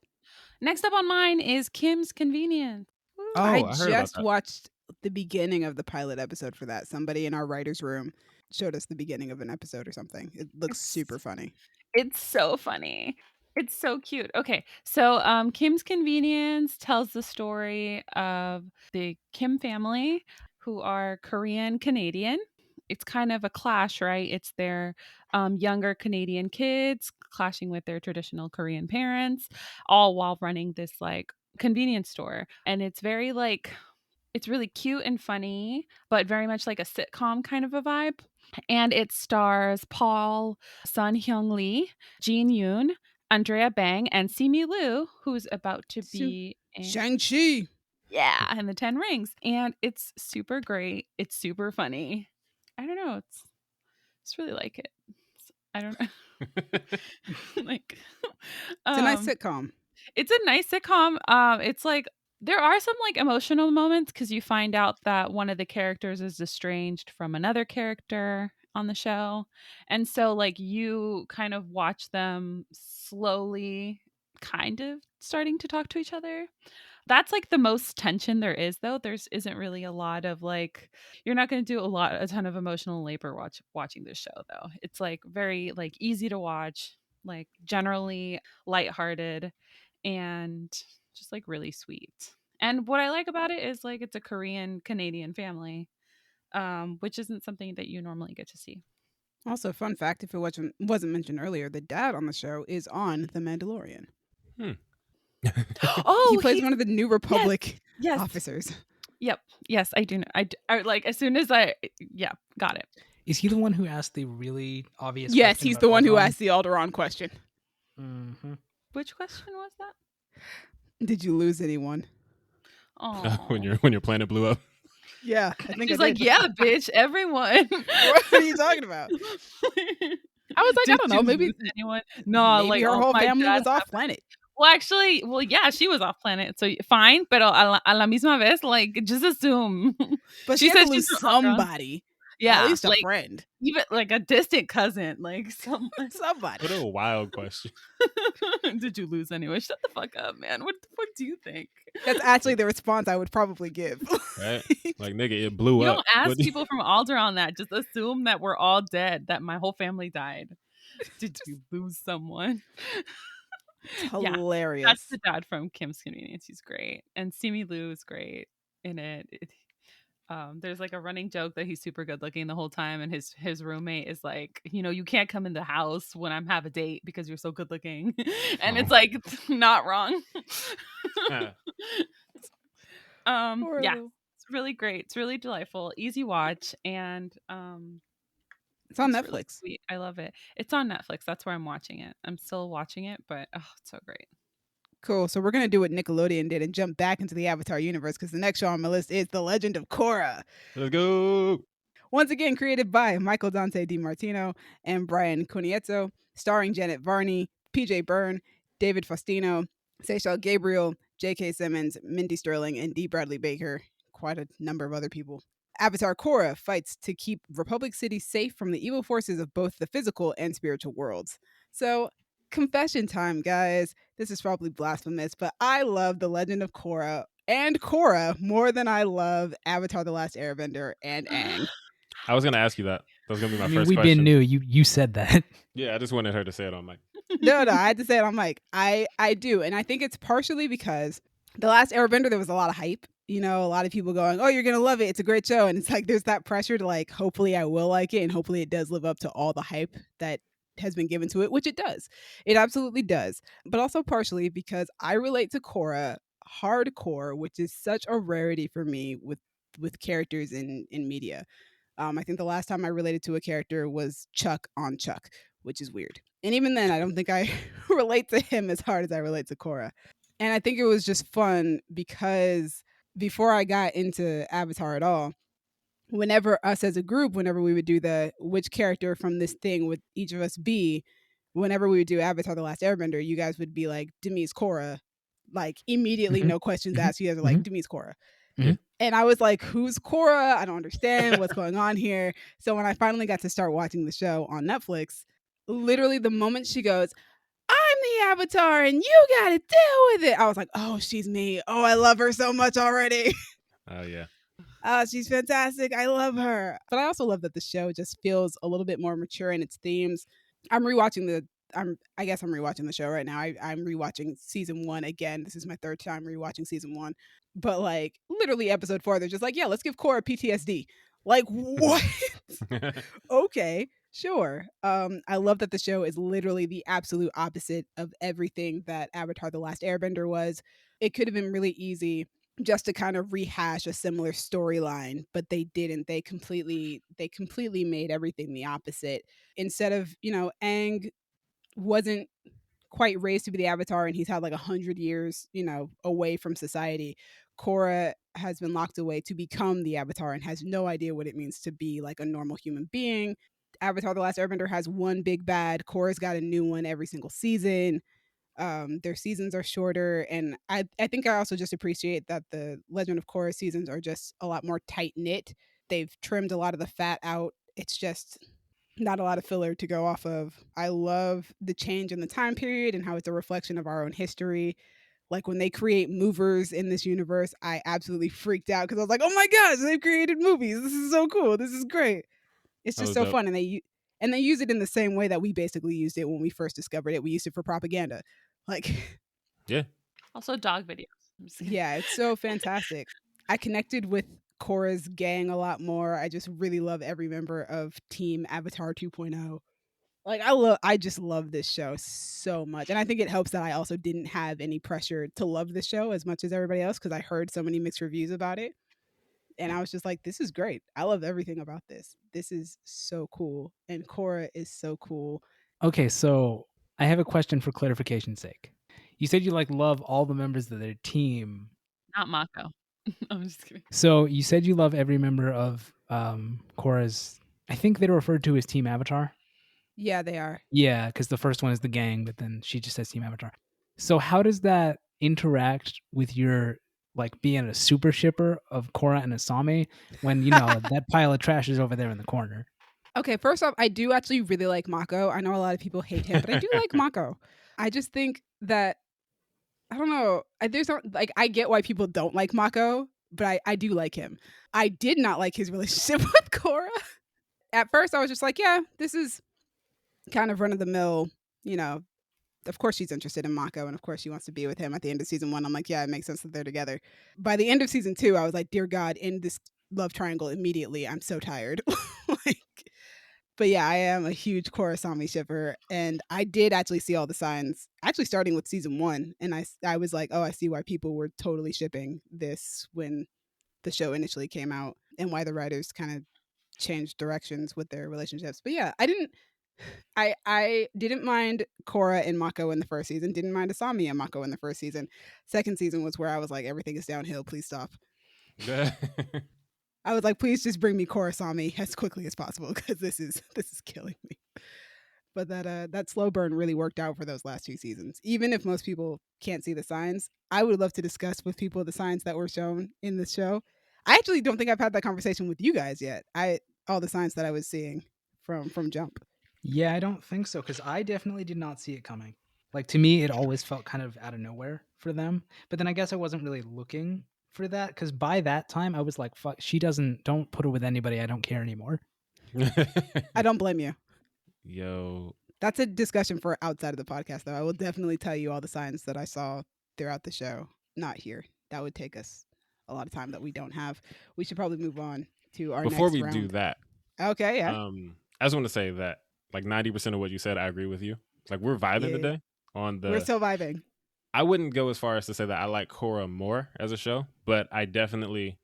Next up on mine is Kim's Convenience. Woo. Oh, I I heard about just that. watched the beginning of the pilot episode for that. Somebody in our writer's room showed us the beginning of an episode or something. It looks super funny. It's so funny. It's so cute. Okay, so Kim's Convenience tells the story of the Kim family, who are Korean Canadian. It's kind of a clash, right? It's their younger Canadian kids clashing with their traditional Korean parents, all while running this like convenience store. And it's very like, it's really cute and funny, but very much like a sitcom kind of a vibe. And it stars Paul Sun Hyung Lee, Jin Yoon, Andrea Bang, and Simi Liu, who's about to be in, Shang-Chi. yeah, in the 10 Rings. And it's super great. It's super funny. I don't know. It's really like it. I don't know. Like, It's a nice sitcom. it's a nice sitcom. It's like there are some like emotional moments because you find out that one of the characters is estranged from another character on the show, and so like you kind of watch them slowly kind of starting to talk to each other. That's like the most tension there is, though. There's isn't really a lot of like, you're not going to do a ton of emotional labor watching this show, though. It's like very like easy to watch, like generally lighthearted, and just like really sweet. And what I like about it is like it's a Korean Canadian family, which isn't something that you normally get to see. Also, fun fact, if it wasn't mentioned earlier, the dad on the show is on The Mandalorian. Oh, He plays one of the New Republic yes, officers. yep, yes, I do know. I like as soon as yeah, got it. Is he the one who asked the really obvious? Yes, question he's about the one who Alderaan? asked the Alderaan question. Mhm. Which question was that? Did you lose anyone? Oh, when your planet blew up. Yeah, I think she's I like, did. yeah, bitch, everyone. What are you talking about? I was like, I Did don't know, you maybe lose anyone? No, maybe like her all whole my family dad was off have- planet. Well, actually, yeah, she was off planet, so fine. But a la misma vez, like, just assume. But She she had said to lose she's from Alderaan. somebody. Yeah, At least a like friend. even like a distant cousin, like someone. Somebody. What a wild question. Did you lose anyone? Shut the fuck up, man. What the fuck do you think? That's actually the response I would probably give. Right? Like, nigga, it blew You up. don't ask What do you- people from Alderaan that. Just assume that we're all dead. That my whole family died. Did you lose someone? Yeah, Hilarious. That's the dad from Kim's Convenience. He's great, and Simi Liu is great in it. There's like a running joke that he's super good looking the whole time, and his roommate is like, you can't come in the house when I'm have a date because you're so good looking, and it's like not wrong. Ah, Yeah, Horrible. it's really great. It's really delightful, easy watch, and It's on it's really Netflix. sweet. I love it. It's on Netflix. That's where I'm watching it. I'm still watching it, but oh, it's so great. Cool. So we're gonna do what Nickelodeon did and jump back into the Avatar universe because the next show on my list is The Legend of Korra. let's go. Once again, created by Michael Dante DiMartino and Brian Conietzo, starring Janet Varney, PJ Byrne, David Faustino, Seychelle Gabriel, J.K. Simmons, Mindy Sterling, and D. Bradley Baker. Quite a number of other people. Avatar Korra fights to keep Republic City safe from the evil forces of both the physical and spiritual worlds. So, confession time, guys. This is probably blasphemous, but I love The Legend of Korra and Korra more than I love Avatar The Last Airbender and Aang. I was gonna ask you that. That was gonna be my I mean, first we've question. been new. You said that. Yeah, I just wanted her to say it on mic. No, I had to say it. I'm like, I do. And I think it's partially because The Last Airbender, there was a lot of hype. you know, a lot of people going, "Oh, you're gonna love it. It's a great show." And it's like there's that pressure to like, hopefully I will like it, and hopefully it does live up to all the hype that has been given to it, which it does. It absolutely does. But also partially because I relate to Korra hardcore, which is such a rarity for me with characters in media. I think the last time I related to a character was Chuck on Chuck, which is weird. And even then, I don't think I relate to him as hard as I relate to Korra. And I think it was just fun because before I got into Avatar at all, whenever us as a group, whenever we would do the which character from this thing would each of us be, whenever we would do Avatar The Last Airbender, you guys would be like, Demise Korra. Like immediately, Mhm. no questions Mhm. asked. You guys are like, Mhm. Demise Korra. Mhm. And I was like, who's Korra? I don't understand what's going on here. So when I finally got to start watching the show on Netflix, literally the moment she goes, I'm the Avatar and you got to deal with it, I was like, oh, she's me. Oh, I love her so much already. Oh yeah. Oh, she's fantastic. I love her. But I also love that the show just feels a little bit more mature in its themes. I guess I'm rewatching the show right now. I'm rewatching season 1 again. This is my third time rewatching season 1. But like literally episode 4, they're just like, yeah, let's give Korra PTSD. Like what? Okay, sure. I love that the show is literally the absolute opposite of everything that Avatar The Last Airbender was. It could have been really easy just to kind of rehash a similar storyline, but they didn't. They completely made everything the opposite. Instead of, Aang wasn't quite raised to be the Avatar and he's had like 100 years, away from society. Korra has been locked away to become the Avatar and has no idea what it means to be like a normal human being. Avatar The Last Airbender has one big bad. Korra's got a new one every single season. Their seasons are shorter, and I think I also just appreciate that the Legend of Korra seasons are just a lot more tight knit. They've trimmed a lot of the fat out. It's just not a lot of filler to go off of. I love the change in the time period and how it's a reflection of our own history. Like when they create movers in this universe, I absolutely freaked out because I was like, "Oh my gosh, they've created movies! This is so cool! This is great!" It's That just was so dope. fun, and they use it in the same way that we basically used it when we first discovered it. We used it for propaganda. Like, Yeah. Also, dog videos. I'm just kidding. yeah, it's so fantastic. I connected with Korra's gang a lot more. I just really love every member of Team Avatar 2.0. Like I just love this show so much. And I think it helps that I also didn't have any pressure to love this show as much as everybody else because I heard so many mixed reviews about it. And I was just like, this is great. I love everything about this. This is so cool. And Korra is so cool. Okay, so I have a question for clarification's sake. You said you like love all the members of their team. Not Mako. I'm just kidding. So you said you love every member of Korra's. I think they're referred to as Team Avatar. Yeah, they are. Yeah, because the first one is the gang, but then she just says Team Avatar. So how does that interact with your like being a super shipper of Korra and Asami when that pile of trash is over there in the corner? Okay, first off, I do actually really like Mako. I know a lot of people hate him, but I do like Mako. I just think that I don't know. There's not like I get why people don't like Mako, but I do like him. I did not like his relationship with Korra. At first, I was just like, yeah, this is kind of run of the mill. Of course she's interested in Mako, and of course she wants to be with him. At the end of season 1, I'm like, yeah, it makes sense that they're together. By the end of season 2, I was like, dear God, end this love triangle immediately. I'm so tired. But yeah, I am a huge Korrasami shipper, and I did actually see all the signs, actually starting with season 1, and I was like, oh, I see why people were totally shipping this when the show initially came out, and why the writers kind of changed directions with their relationships. But yeah, I didn't mind Korra and Mako in the first season, didn't mind Asami and Mako in the first season. Second season was where I was like, everything is downhill, please stop. I was like, please just bring me Korrasami as quickly as possible because this is killing me. But that slow burn really worked out for those last 2 seasons. Even if most people can't see the signs, I would love to discuss with people the signs that were shown in the show. I actually don't think I've had that conversation with you guys yet. All the signs that I was seeing from Jump. Yeah, I don't think so because I definitely did not see it coming. Like to me, it always felt kind of out of nowhere for them. But then I guess I wasn't really looking for that because by that time I was like, "Fuck, don't put her with anybody. I don't care anymore." I don't blame you. Yo, That's a discussion for outside of the podcast, though. I will definitely tell you all the signs that I saw throughout the show. Not here. That would take us a lot of time that we don't have. We should probably move on to our Before next we round. do that, Okay, yeah. I just want to say that like 90% of what you said, I agree with you. Like we're vibing Yeah. today on We're the. still vibing. I wouldn't go as far as to say that I like Korra more as a show, but I definitely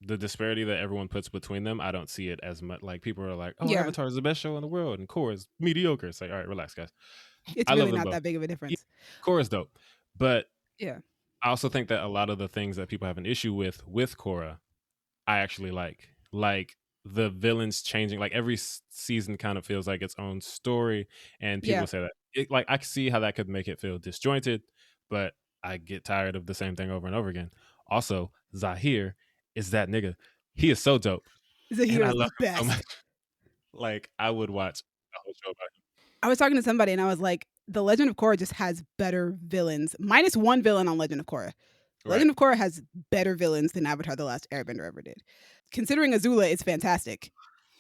the disparity that everyone puts between them. I don't see it as much. Like people are like, "Oh, Yeah. Avatar is the best show in the world, and Korra is mediocre." It's like, all right, relax, guys. It's I love really them not both. that big of a difference. Korra's dope, but Yeah. I also think that a lot of the things that people have an issue with Korra, I actually like the villains changing. Like every season kind of feels like its own story, and people Yeah. say that like I can see how that could make it feel disjointed, but I get tired of the same thing over and over again. Also, Zahir is that nigga. He is so dope, and I Zahir is love the him so best. much. Like I would watch a whole show about him. I was talking to somebody and I was like, The Legend of Korra just has better villains. Minus one villain on Legend of Korra. Legend of Korra has better villains than Avatar: The Last Airbender ever did. Considering Azula is fantastic.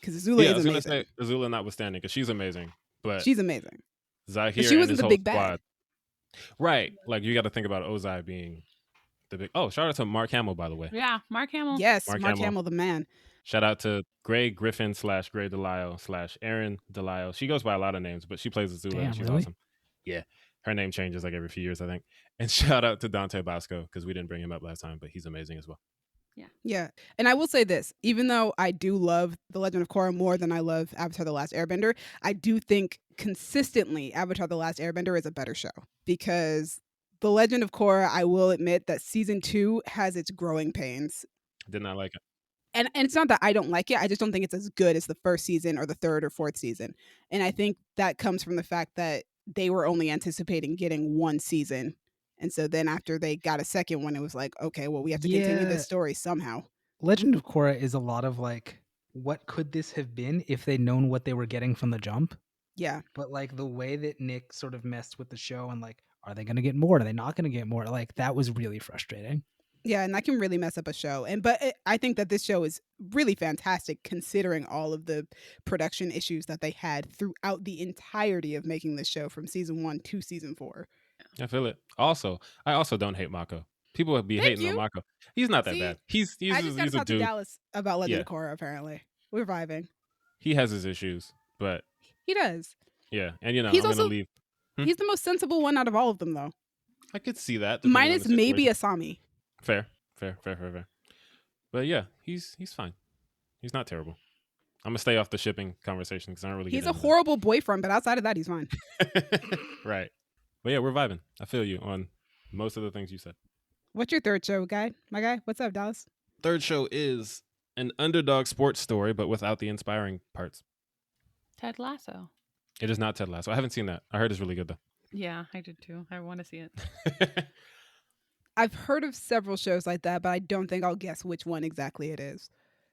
Because Azula Yeah, I is was gonna amazing. say Azula notwithstanding, because she's amazing, but She's amazing. Zahir But she and wasn't his the whole big bad. squad. Right. Like you got to think about Ozai being the big. Oh, shout out to Mark Hamill, by the way. Yeah, Mark Hamill. Yes, Mark Mark Hamill. Hamill, the man. Shout out to Grey Griffin / Grey Delisle / Erin Delisle. She goes by a lot of names, but she plays Azula Damn, and she's really? awesome. Yeah. Her name changes like every few years, I think. And shout out to Dante Bosco, because we didn't bring him up last time, but he's amazing as well. Yeah. And I will say this, even though I do love The Legend of Korra more than I love Avatar: The Last Airbender, I do think consistently Avatar: The Last Airbender is a better show. Because The Legend of Korra, I will admit that season 2 has its growing pains. Did not like it. And it's not that I don't like it. I just don't think it's as good as the first season or the third or fourth season. And I think that comes from the fact that they were only anticipating getting one season. And so then after they got a second one, it was like, okay, well, we have to continue Yeah. this story somehow. Legend of Korra is a lot of like, what could this have been if they'd known what they were getting from the jump? Yeah. But like the way that Nick sort of messed with the show and like, are they going to get more? Are they not going to get more? Like that was really frustrating. Yeah, and that can really mess up a show. I think that this show is really fantastic considering all of the production issues that they had throughout the entirety of making this show from season 1 to season 4. I feel it. Also, I also don't hate Mako. People would be Thank hating on you. Mako. He's not that See, bad. He's I just got he's to a talk to dude. Dallas about Legend Yeah. of Korra, apparently. We're vibing. He has his issues, but He does. yeah. And you know, He's I'm also- gonna leave. He's the most sensible one out of all of them, though. I could see that. depending on Minus the maybe situation. Asami. Fair. But yeah, he's fine. He's not terrible. I'm gonna stay off the shipping conversation because I don't really. He's get a horrible boyfriend, but outside of that, he's fine. Right. But yeah, we're vibing. I feel you on most of the things you said. What's your third show, guy? My guy? What's up, Dallas? Third show is an underdog sports story, but without the inspiring parts. Ted Lasso. It is not Ted Lasso. I haven't seen that. I heard it's really good Yeah, I did too. I want to see it. though. I've heard of several shows like that, but I don't think I'll guess which one exactly it is.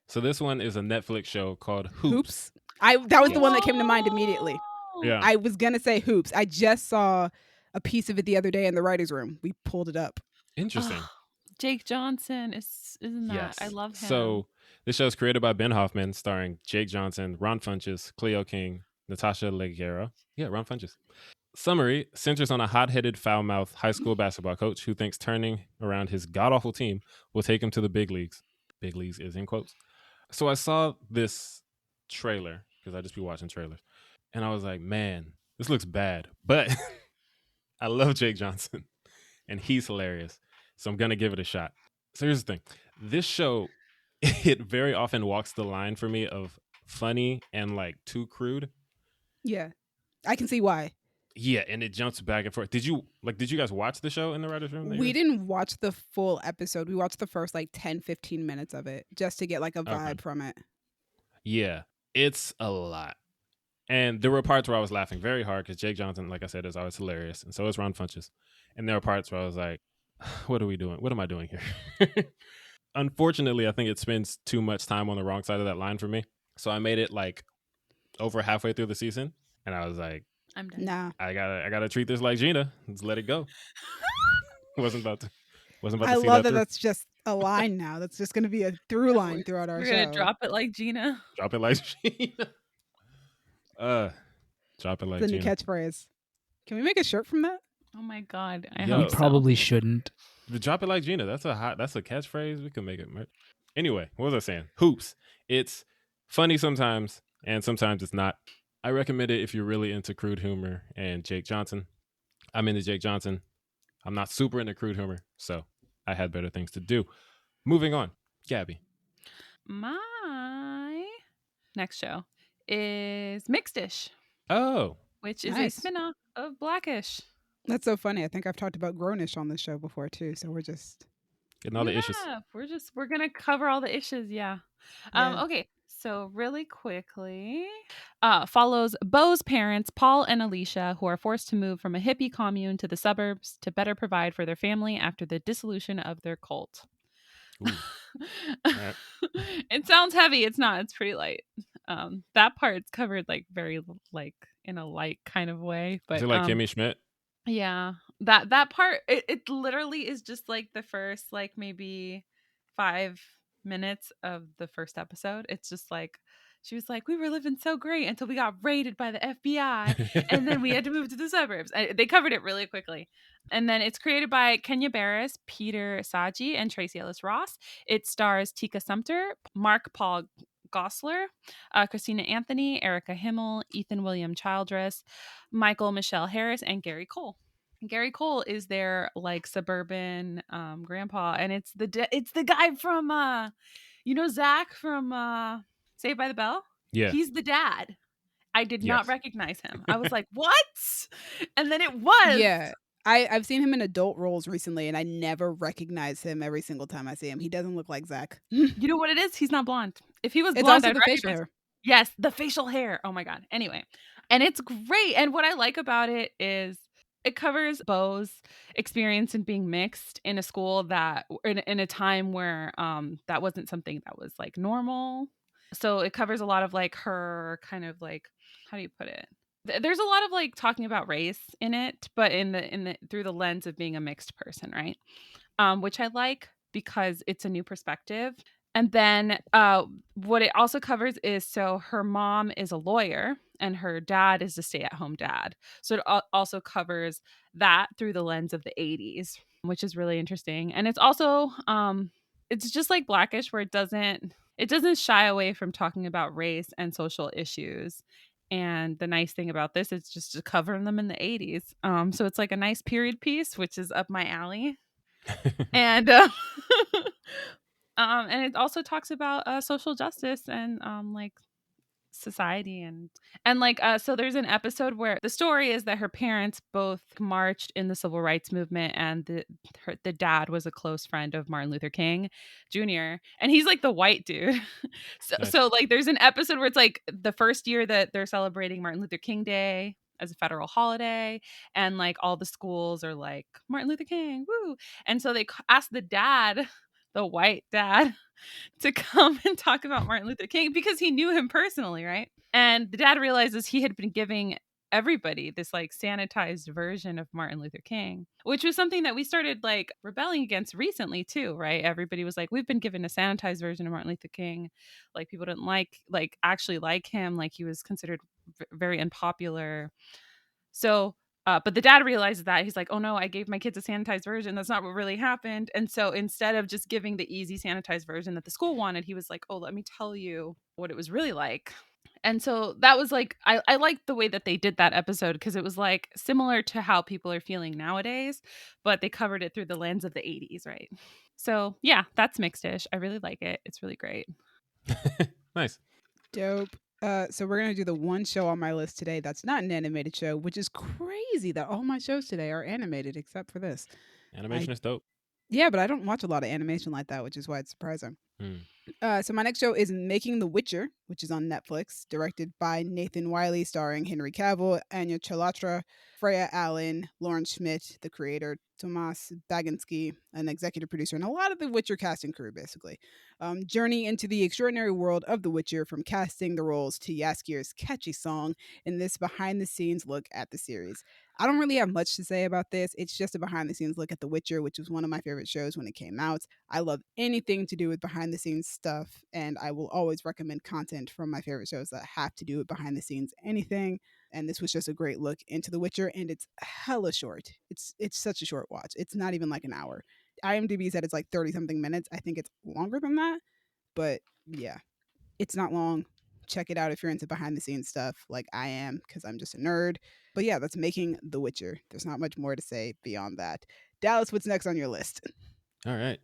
So this one is a Netflix show called Hoops. That was the one that came to mind immediately. Yeah. I was gonna say Hoops. I just saw a piece of it the other day in the writer's room. We pulled it up. Interesting. Oh, Jake Johnson isn't that? Yes. I love him. So this show is created by Ben Hoffman, starring Jake Johnson, Ron Funches, Cleo King, Natasha Leggero. Yeah, Ron Funches. Summary centers on a hot-headed, foul-mouthed high school basketball coach who thinks turning around his god-awful team will take him to the big leagues. Big leagues is in quotes. So I saw this trailer, because I just be watching trailers, and I was like, man, this looks bad. But I love Jake Johnson, and he's hilarious. So I'm going to give it a shot. So here's the thing. This show, it very often walks the line for me of funny and like too crude. Yeah, I can see why. Yeah, and it jumps back and forth. Did you guys watch the show in the writer's room? We didn't watch the full episode. We watched the first like 10, 15 minutes of it just to get like a vibe from it. Yeah, it's a lot. And there were parts where I was laughing very hard because Jake Johnson, like I said, is always hilarious. And so is Ron Funches. And there were parts where I was like, what are we doing? What am I doing here? Unfortunately, I think it spends too much time on the wrong side of that line for me. So I made it like over halfway through the season. And I was like, I'm done. Nah. I gotta treat this like Gina. Let's let it go. wasn't about to I see love that that through. that's just a line now. That's just going to be a through line throughout our We're show. gonna drop it like Gina. Drop it like Gina. Drop it like the new Gina. catchphrase. Can we make a shirt from that? Oh my god, I Yo. We hope so. probably shouldn't. Drop it like Gina. That's a catchphrase. We can make it merch. Anyway, what was I saying? Hoops. It's funny sometimes, and sometimes it's not. I recommend it if you're really into crude humor and Jake Johnson. I'm into Jake Johnson. I'm not super into crude humor, so I had better things to do. Moving on. Gabby. My next show is Mixed-ish, Oh, which is Nice. a spin-off of Blackish. That's so funny. I think I've talked about Grownish on this show before too. So we're just getting all the issues. We're gonna cover all the issues. Yeah. Yeah. Okay. So really quickly, follows Bo's parents, Paul and Alicia, who are forced to move from a hippie commune to the suburbs to better provide for their family after the dissolution of their cult. Right. It sounds heavy. It's not. It's pretty light. That part's covered like very like in a light kind of way. But Is it like Kimmy Schmidt? yeah, that part it literally is just like the first like maybe 5 minutes of the first episode. It's just like she was like, we were living so great until we got raided by the FBI, and then we had to move to the suburbs. They covered it really quickly. And then it's created by Kenya Barris, Peter Saji, and Tracy Ellis Ross. It stars Tika Sumpter, Mark Paul Gosselaar, Christina Anthony, Erica Himmel, Ethan William Childress, Michael Michelle Harris, and Gary Cole. Gary Cole is their like suburban grandpa, and it's the guy from Zach from Saved by the Bell. Yeah. He's the dad. I did not Yes. recognize him. I was like, what? And then it was. Yeah. I've seen him in adult roles recently, and I never recognize him every single time I see him. He doesn't look like Zach. You know what it is? He's not blonde. If he was It's blonde, also I'd the facial recognize hair. Yes, the facial hair. Oh my god. Anyway, and it's great. And what I like about it is it covers Bo's experience in being mixed in a school that in a time where that wasn't something that was like normal. So it covers a lot of like her kind of like, how do you put it? There's a lot of like talking about race in it, but in the through the lens of being a mixed person, right? Which I like because it's a new perspective. And then what it also covers is, so her mom is a lawyer and her dad is a stay-at-home dad. So it also covers that through the lens of the 80s, which is really interesting. And it's also it's just like Blackish, where it doesn't shy away from talking about race and social issues. And the nice thing about this is just to cover them in the 80s. So it's like a nice period piece, which is up my alley. And and it also talks about social justice and like society and like so there's an episode where the story is that her parents both marched in the civil rights movement, and the dad was a close friend of Martin Luther King Jr., and he's like the white dude. Nice. So like there's an episode where it's like the first year that they're celebrating Martin Luther King Day as a federal holiday, and like all the schools are like Martin Luther King, woo. And so they asked the dad, the white dad, to come and talk about Martin Luther King because he knew him personally, right? And the dad realizes he had been giving everybody this like sanitized version of Martin Luther King, which was something that we started like rebelling against recently too, right? Everybody was like, we've been given a sanitized version of Martin Luther King. Like people didn't actually like him. Like he was considered very unpopular. So but the dad realizes that. He's like, oh no, I gave my kids a sanitized version. That's not what really happened. And so instead of just giving the easy sanitized version that the school wanted, he was like, oh, let me tell you what it was really like. And so that was like, I liked the way that they did that episode, because it was like similar to how people are feeling nowadays, but they covered it through the lens of the 80s, right? So yeah, that's Mixed-ish. I really like it. It's really great. Nice. Dope. So we're gonna do the one show on my list today that's not an animated show, which is crazy that all my shows today are animated except for this. Animation is dope. Yeah, but I don't watch a lot of animation like that, which is why it's surprising. So my next show is Making the Witcher, which is on Netflix, directed by Nathan Wiley, starring Henry Cavill, Anya Chalotra, Freya Allen, Lauren Schmidt, the creator, Tomas Baginski, an executive producer, and a lot of the Witcher casting crew, basically. Journey into the extraordinary world of The Witcher, from casting the roles to Jaskier's catchy song in this behind-the-scenes look at the series. I don't really have much to say about this. It's just a behind-the-scenes look at The Witcher, which was one of my favorite shows when it came out. I love anything to do with behind-the-scenes stuff, and I will always recommend content from my favorite shows that have to do with behind-the-scenes anything. And this was just a great look into The Witcher, and it's hella short. It's such a short watch. It's not even like an hour. IMDb said it's like 30 something minutes. I think it's longer than that, but yeah, it's not long. Check it out if you're into behind the scenes stuff like I am, because I'm just a nerd. But yeah, that's making The Witcher. There's not much more to say beyond that. Dallas, what's next on your list? All right.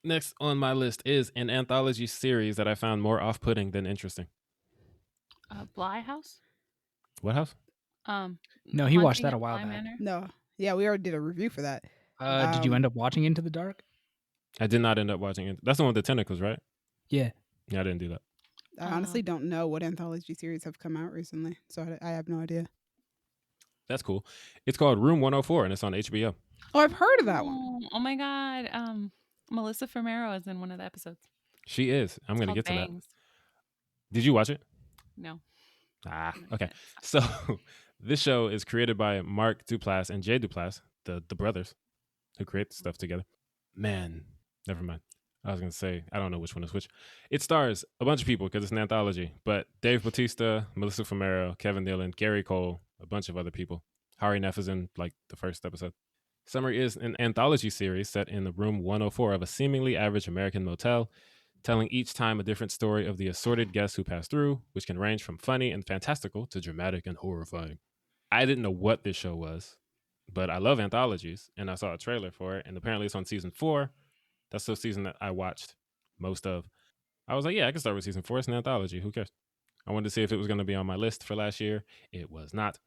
Next on my list is an anthology series that I found more off-putting than interesting. Bly House? What house? No, he watched Haunting that at a while Bly back. Manor? No. Yeah, we already did a review for that. Did you end up watching Into the Dark? I did not end up watching it. That's the one with the tentacles, right? Yeah. Yeah, I didn't do that. I honestly don't know what anthology series have come out recently, so I have no idea. That's cool. It's called Room 104, and it's on HBO. Oh, I've heard of that one. Oh my god. Melissa Fumero is in one of the episodes. She is. I'm going to Called get to that. Bangs. Did you watch it? No. Okay. So this show is created by Mark Duplass and Jay Duplass, the brothers who create stuff together. Man, never mind. I was going to say, I don't know which one is which. It stars a bunch of people because it's an anthology, but Dave Bautista, Melissa Fumero, Kevin Nealon, Gary Cole, a bunch of other people. Hari Nef is in like the first episode. Summary is an anthology series set in the room 104 of a seemingly average American motel, telling each time a different story of the assorted guests who pass through, which can range from funny and fantastical to dramatic and horrifying. I didn't know what this show was, but I love anthologies, and I saw a trailer for it, and apparently it's on season 4. That's the season that I watched most of. I was like, yeah, I can start with season 4. It's an anthology. Who cares? I wanted to see if it was going to be on my list for last year. It was not.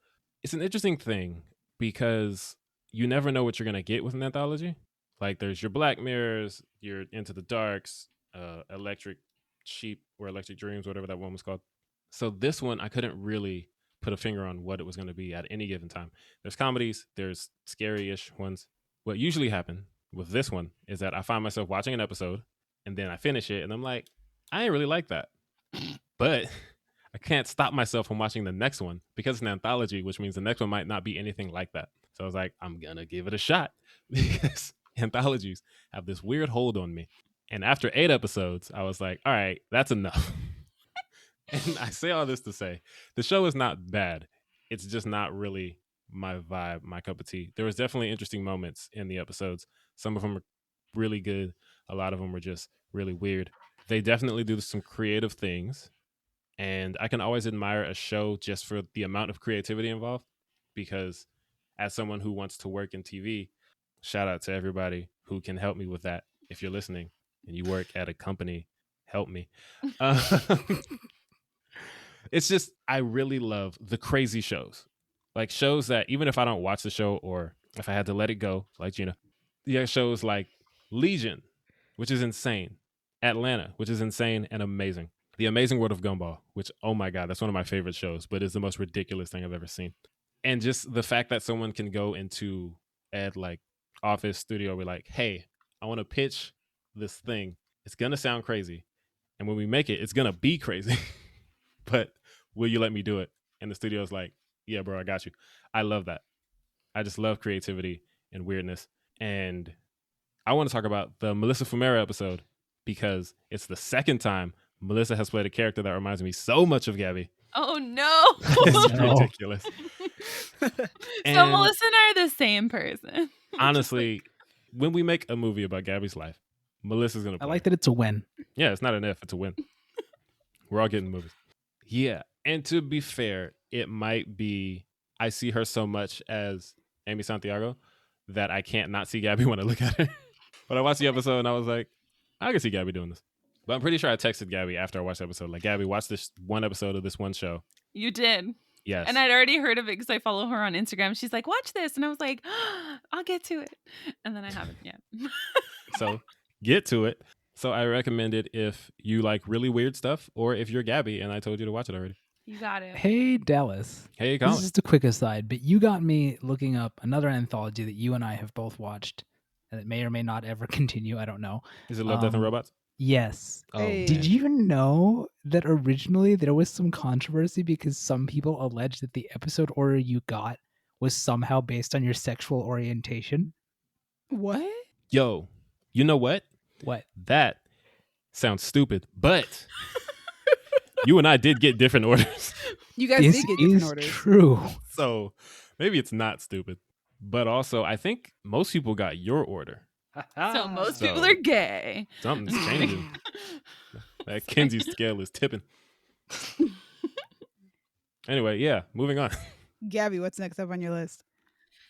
It's an interesting thing because you never know what you're going to get with an anthology. Like there's your Black Mirrors, your Into the Darks, Electric Sheep or Electric Dreams, whatever that one was called. So this one, I couldn't really put a finger on what it was going to be at any given time. There's comedies, there's scary-ish ones. What usually happens with this one is that I find myself watching an episode and then I finish it and I'm like, I ain't really like that. But I can't stop myself from watching the next one because it's an anthology, which means the next one might not be anything like that. So I was like, I'm going to give it a shot because anthologies have this weird hold on me. And after 8 episodes, I was like, all right, that's enough. And I say all this to say, the show is not bad. It's just not really my vibe, my cup of tea. There was definitely interesting moments in the episodes. Some of them are really good. A lot of them were just really weird. They definitely do some creative things. And I can always admire a show just for the amount of creativity involved. Because as someone who wants to work in TV, shout out to everybody who can help me with that. If you're listening and you work at a company, help me. It's just, I really love the crazy shows. Like shows that even if I don't watch the show or if I had to let it go, like Gina, yeah, shows like Legion, which is insane. Atlanta, which is insane and amazing. The Amazing World of Gumball, which, oh my God, that's one of my favorite shows, but it's the most ridiculous thing I've ever seen. And just the fact that someone can go into Ed like office studio, be like, hey, I want to pitch this thing. It's going to sound crazy. And when we make it, it's going to be crazy. But will you let me do it? And the studio's like, yeah, bro, I got you. I love that. I just love creativity and weirdness. And I want to talk about the Melissa Fumero episode because it's the second time Melissa has played a character that reminds me so much of Gabby. Oh, no. It's ridiculous. So And Melissa and I are the same person. honestly, when we make a movie about Gabby's life, Melissa's going to play I like her. that it's a win. Yeah, it's not an if, it's a win. We're all getting movies. Yeah. And to be fair, it might be I see her so much as Amy Santiago that I can't not see Gabby when I look at her. But I watched the episode and I was like, I can see Gabby doing this. But I'm pretty sure I texted Gabby after I watched the episode, like, Gabby, watch this one episode of this one show. You did. Yes. And I'd already heard of it because I follow her on Instagram. She's like, watch this. And I was like, I'll get to it. And then I haven't yet. So get to it. So I recommend it if you like really weird stuff or if you're Gabby and I told you to watch it already. You got it. Hey, Dallas. Hey, This Colin. is just a quick aside, but you got me looking up another anthology that you and I have both watched and it may or may not ever continue. I don't know. Is it Love, Death, and Um, Robots? Yes. Hey. Did you even know that originally there was some controversy because some people alleged that the episode order you got was somehow based on your sexual orientation? What? Yo, you know what? What? That sounds stupid, but You and I did get different orders. You guys This did get different is orders. true. So maybe it's not stupid. But also, I think most people got your order. So most people So- are gay. Something's changing. That Kinsey scale is tipping. Anyway, yeah, moving on. Gabby, what's next up on your list?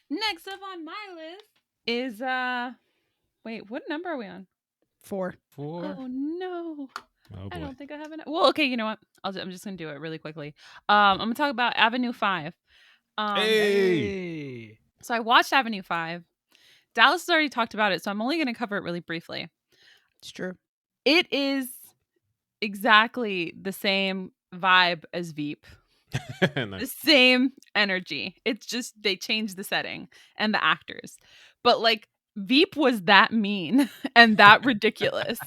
Next up on my list is wait, what number are we on? 4. 4. Oh no. Oh I boy. don't think I have enough. Well, okay, you know what? I'm just gonna do it really quickly. I'm gonna talk about Avenue 5. Hey. So I watched Avenue 5. Dallas has already talked about it, so I'm only gonna cover it really briefly. It's true. It is exactly the same vibe as Veep. The Nice. same energy. It's just they changed the setting and the actors. But like Veep was that mean and that ridiculous.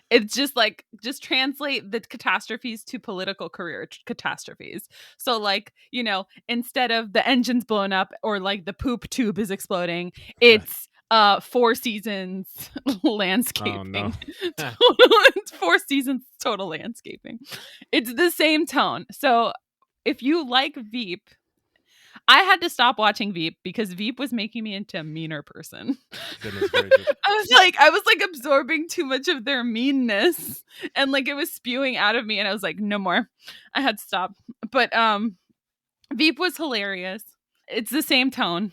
It's just like just translate the catastrophes to political career catastrophes. So like, you know, instead of the engine's blown up or like the poop tube is exploding, it's 4 seasons landscaping. Oh, no. It's 4 seasons total landscaping. It's the same tone. So if you like Veep, I had to stop watching Veep because Veep was making me into a meaner person. Goodness gracious. I was like absorbing too much of their meanness and like it was spewing out of me and I was like, no more. I had to stop. But Veep was hilarious. It's the same tone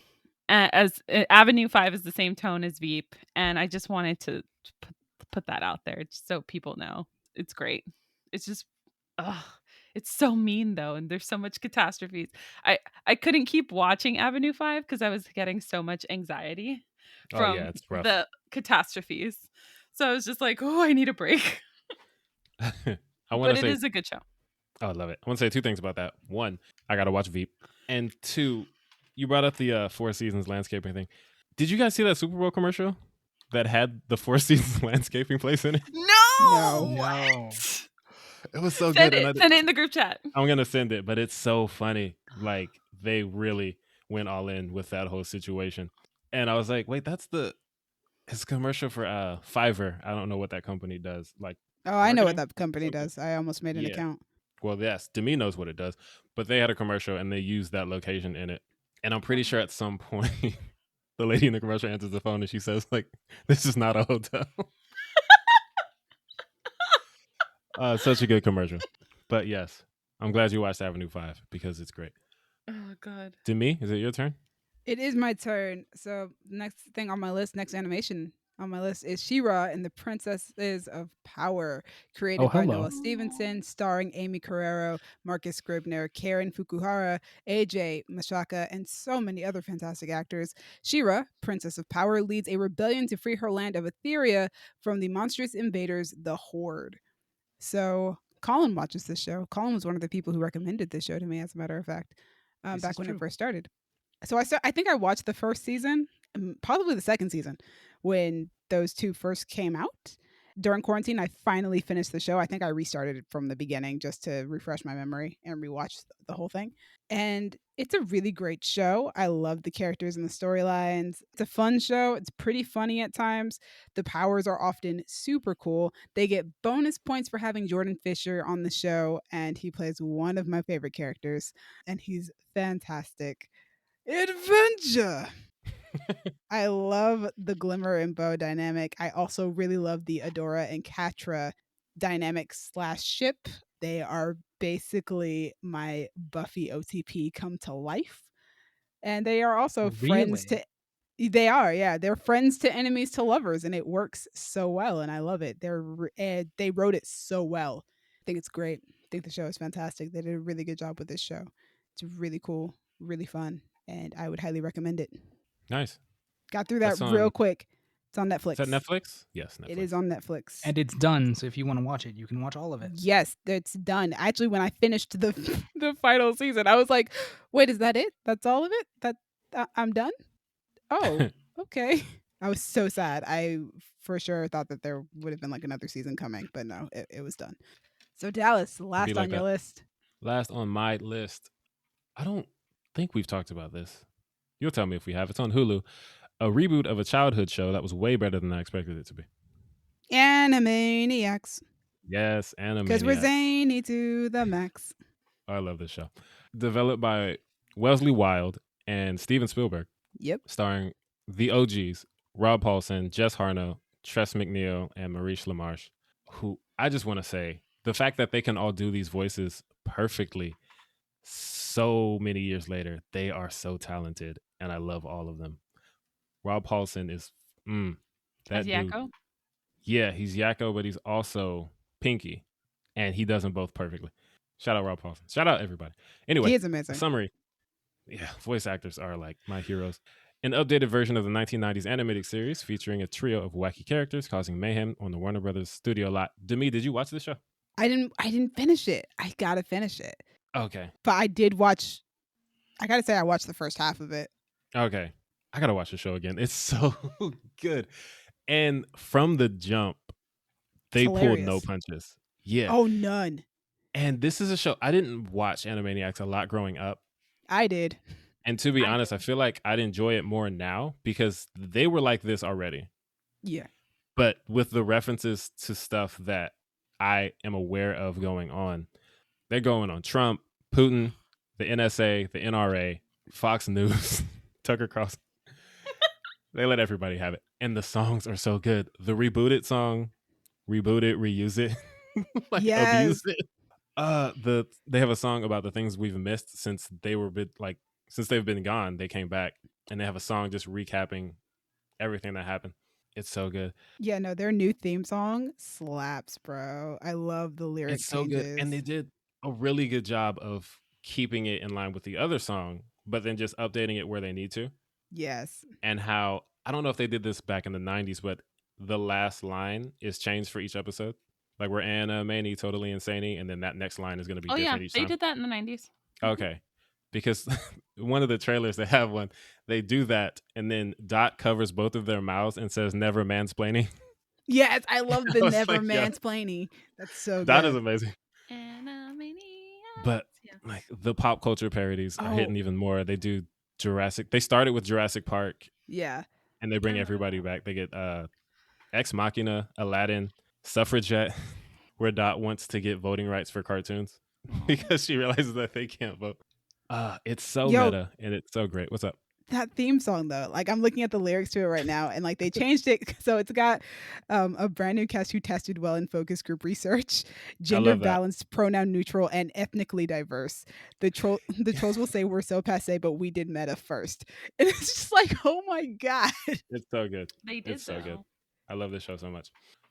as Avenue 5 is the same tone as Veep. And I just wanted to put that out there just so people know. It's great. It's just, it's so mean though, and there's so much catastrophes. I couldn't keep watching Avenue 5 because I was getting so much anxiety from it's rough. the catastrophes. So I was just like, oh, I need a break. I want But to it say, is a good show. I love it. I want to say 2 things about that. 1, I got to watch Veep. And 2, you brought up the 4 seasons landscaping thing. Did you guys see that Super Bowl commercial that had the 4 seasons landscaping place in it? No. No. It was so Send good. it. Send it in the group chat. I'm going to send it, but it's so funny. Like, they really went all in with that whole situation. And I was like, wait, that's his commercial for Fiverr. I don't know what that company does. Like, Oh, I know what Marketing? that company Okay. does. I almost made an Yeah. account. well, yes, Demi knows what it does, but they had a commercial and they used that location in it. And I'm pretty sure at some point, the lady in the commercial answers the phone and she says, like, this is not a hotel. Such a good commercial. But yes, I'm glad you watched Avenue 5 because it's great. Oh God. Demi, is it your turn? It is my turn. So next thing on my list, next animation on my list is She-Ra and the Princesses of Power, created Oh, by hello. Noah Stevenson, starring Amy Carrero, Marcus Scribner, Karen Fukuhara, AJ Mashaka, and so many other fantastic actors. She-Ra, Princess of Power, leads a rebellion to free her land of Etheria from the monstrous invaders, the Horde. So Colin watches this show. Colin was one of the people who recommended this show to me, as a matter of fact, This back is when true. it first started. So I think I watched the first season, probably the second season, when those 2 first came out. During quarantine, I finally finished the show. I think I restarted it from the beginning just to refresh my memory and rewatch the whole thing. And it's a really great show. I love the characters and the storylines. It's a fun show. It's pretty funny at times. The powers are often super cool. They get bonus points for having Jordan Fisher on the show, and he plays one of my favorite characters, and he's fantastic. Adventure! I love the Glimmer and Bow dynamic. I also really love the Adora and Catra dynamic / ship. They are basically my Buffy OTP come to life. And they are also friends to. They are, yeah. They're friends to enemies to lovers, and it works so well, and I love it. They wrote it so well. I think it's great. I think the show is fantastic. They did a really good job with this show. It's really cool, really fun, and I would highly recommend it. Nice. Got through that That's real on- quip. It's on Netflix. Is that Netflix? Yes, Netflix. It is on Netflix. And it's done, so if you want to watch it, you can watch all of it. Yes, it's done. Actually, when I finished the the final season, I was like, "Wait, is that it? That's all of it? I'm done?" Oh, okay. I was so sad. I for sure thought that there would have been like another season coming, but no, it was done. So Dallas, last like on your that. list. Last on my list, I don't think we've talked about this. You'll tell me if we have. It's on Hulu. A reboot of a childhood show that was way better than I expected it to be. Animaniacs. Yes, Because we're Animaniacs. zany to the max. I love this show. Developed by Wellesley Wild and Steven Spielberg, Yep. starring the OGs, Rob Paulson, Jess Harno, Tress McNeil, and Maurice LaMarche, who I just want to say, the fact that they can all do these voices perfectly so many years later, they are so talented, and I love all of them. Rob Paulson is that As dude. Yakko? Yeah, he's Yakko, but he's also Pinky, and he does them both perfectly. Shout out Rob Paulson. Shout out everybody. Anyway, He is amazing. summary. Yeah, voice actors are like my heroes. An updated version of the 1990s animated series featuring a trio of wacky characters causing mayhem on the Warner Brothers studio lot. Demi, did you watch this show? I didn't finish it. I gotta finish it. Okay. But I did watch. I gotta say, I watched the first half of it. Okay. I gotta watch the show again. It's so good. And from the jump, they pulled no hilarious. punches. Yeah. Oh, none. And this is a show I didn't watch Animaniacs a lot growing up. I did. And to be I honest, I feel like I'd enjoy it more now because they were like this already. Yeah. But with the references to stuff that I am aware of going on, they're going on Trump, Putin, the NSA, the NRA, Fox News, Tucker Carlson. They let everybody have it. And the songs are so good. The Reboot It song, Reboot It, Reuse It, like Yes. abuse it. They have a song about the things we've missed since since they've been gone. They came back and they have a song just recapping everything that happened. It's so good. Yeah, no, their new theme song slaps, bro. I love the lyric It's so changes. good. And they did a really good job of keeping it in line with the other song, but then just updating it where they need to. Yes. And how, I don't know if they did this back in the 90s, but the last line is changed for each episode. Like we're Anna, Manny, totally insane, and then that next line is going to be Oh, yeah. different each They time. did that in the 90s. Okay. Because one of the trailers, they have one, they do that, and then Dot covers both of their mouths and says, never mansplaining. Yes, I love the I was never like, yeah. mansplaining. That's so That good. is amazing. But like the pop culture parodies are hitting even more. They do they started with Jurassic Park, Yeah. and they bring everybody back. They get Ex Machina, Aladdin, Suffragette, where Dot wants to get voting rights for cartoons because she realizes that they can't vote. It's so Yo. meta and it's so great. What's up? That theme song though, like I'm looking at the lyrics to it right now, and like they changed it so it's got a brand new cast who tested well in focus group research, gender love that. balanced, pronoun neutral, and ethnically diverse. The trolls will say we're so passe, but we did meta first, and it's just like, oh my god, It's so good. They did It's so good. though. I love this show so much.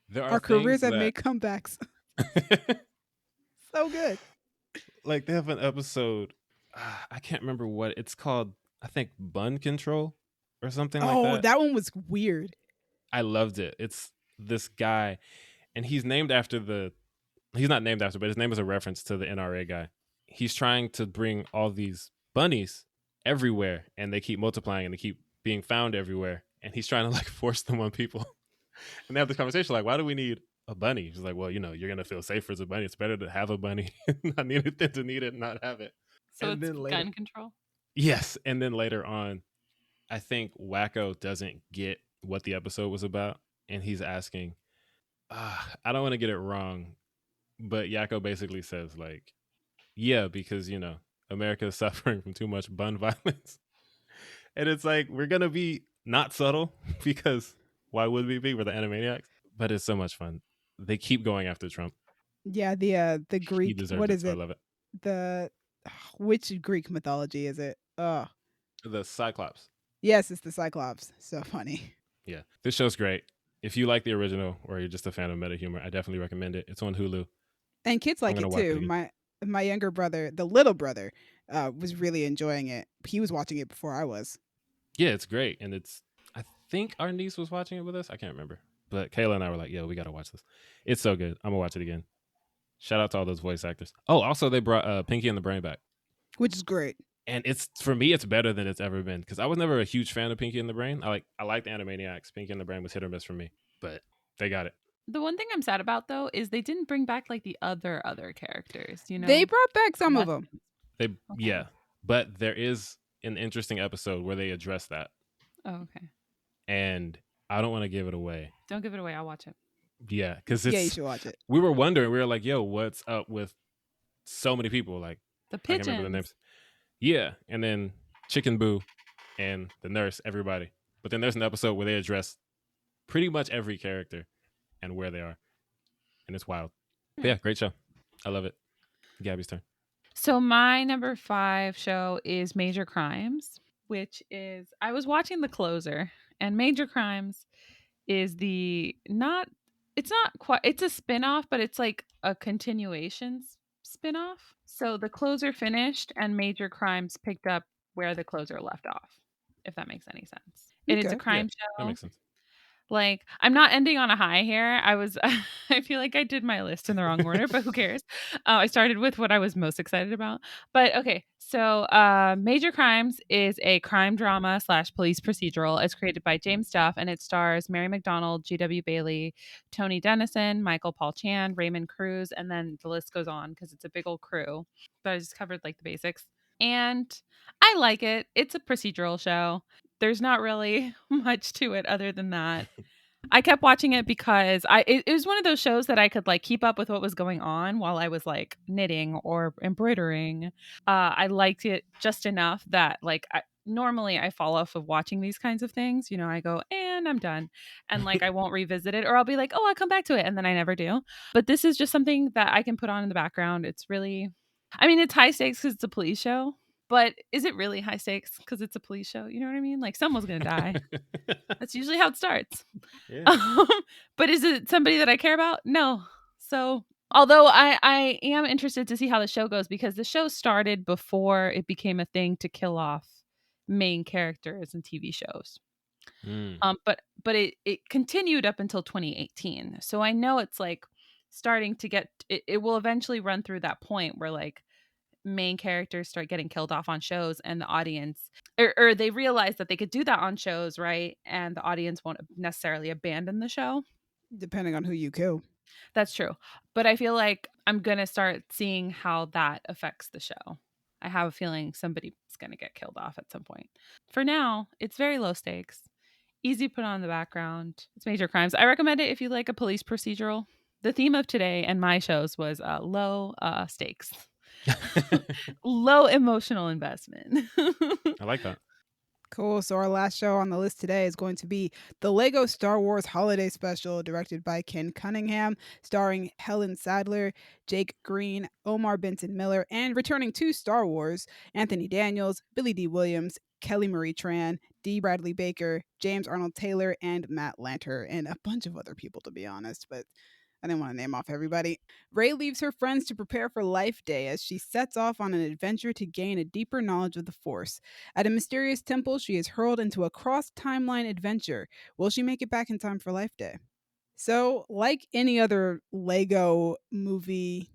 There are our careers things have made comebacks. So good. like they have an episode. I can't remember what it's called. I think Bun Control or something like that. That one was weird. I loved it. It's this guy, and he's named after he's not named after, but his name is a reference to the NRA guy. He's trying to bring all these bunnies everywhere, and they keep multiplying and they keep being found everywhere. And he's trying to like force them on people. And they have this conversation like, why do we need a bunny? He's like, well, you're going to feel safer as a bunny. It's better to have a bunny and not need it than to need it and not have it. So And it's then later- gun control. Yes. And then later on, I think Wacko doesn't get what the episode was about. And he's asking, I don't want to get it wrong, but Yakko basically says like, yeah, because, America is suffering from too much bun violence. And it's like, we're going to be not subtle because why would we be? We're the Animaniacs. But it's so much fun. They keep going after Trump. Yeah, the He Greek. deserves What it, is so I it? love it. The which Greek mythology is it? Oh, The Cyclops. yes, it's the Cyclops. So funny. Yeah. This show's great. If you like the original or you're just a fan of meta humor, I definitely recommend it. It's on Hulu. And kids like it gonna watch it too. again. My younger brother, the little brother, was really enjoying it. He was watching it before I was. Yeah, it's great. And I think our niece was watching it with us. I can't remember. But Kayla and I were like, yo, we got to watch this. It's so good. I'm going to watch it again. Shout out to all those voice actors. Oh, also they brought Pinky and the Brain back. Which is great. And for me, it's better than it's ever been. Because I was never a huge fan of Pinky and the Brain. I liked Animaniacs. Pinky and the Brain was hit or miss for me. But they got it. The one thing I'm sad about though is they didn't bring back like the other characters. They brought back some of them. Yeah. But there is an interesting episode where they address that. Oh, okay. And I don't want to give it away. Don't give it away. I'll watch it. Yeah, because Yeah, you it's should watch it. we were wondering. We were like, "Yo, what's up with so many people?" Like The I can't remember the pigeons. names. Yeah, and then Chicken Boo and the nurse, everybody. But then there's an episode where they address pretty much every character and where they are, and it's wild. But yeah, great show. I love it. Gabby's turn. So my number 5 show is Major Crimes, which is I was watching The Closer, and Major Crimes is it's not quite, it's a spin-off, but it's like a continuation spin-off. So The Closer finished and Major Crimes picked up where The Closer left off, if that makes any sense. And it's a Okay. crime That show. makes sense. Like, I'm not ending on a high here. I feel like I did my list in the wrong order, but who cares? I started with what I was most excited about. But okay, so Major Crimes is a crime drama / police procedural. It's created by James Duff, and it stars Mary McDonnell, G.W. Bailey, Tony Dennison, Michael Paul Chan, Raymond Cruz, and then the list goes on because it's a big old crew. But I just covered like the basics. And I like it. It's a procedural show. There's not really much to it other than that. I kept watching it because it was one of those shows that I could like keep up with what was going on while I was like knitting or embroidering. I liked it just enough that like normally I fall off of watching these kinds of things. You know, I go and I'm done, and like I won't revisit it, or I'll be like, oh, I'll come back to it, and then I never do. But this is just something that I can put on in the background. It's really, I mean, it's high stakes because it's a police show. But is it really high stakes because it's a police show? You know what I mean? Like someone's gonna die. That's usually how it starts. Yeah. But is it somebody that I care about? No. So, although I am interested to see how the show goes because the show started before it became a thing to kill off main characters in TV shows. Mm. But it continued up until 2018. So I know it's like starting to get it will eventually run through that point where like main characters start getting killed off on shows and the audience or they realize that they could do that on shows, right? And the audience won't necessarily abandon the show. Depending on who you kill. That's true. But I feel like I'm going to start seeing how that affects the show. I have a feeling somebody's going to get killed off at some point. For now, it's very low stakes. Easy to put on in the background. It's Major Crimes. I recommend it if you like a police procedural. The theme of today and my shows was low stakes. Low emotional investment. I like that. Cool. So our last show on the list today is going to be the Lego Star Wars Holiday Special, directed by Ken Cunningham, starring Helen Sadler, Jake Green, Omar Benson Miller, and returning to Star Wars, Anthony Daniels, Billy D. Williams, Kelly Marie Tran, D. Bradley Baker, James Arnold Taylor, and Matt Lanter, and a bunch of other people, to be honest, but I didn't want to name off everybody. Rey leaves her friends to prepare for Life Day as she sets off on an adventure to gain a deeper knowledge of the Force. At a mysterious temple, she is hurled into a cross-timeline adventure. Will she make it back in time for Life Day? So, like any other Lego movie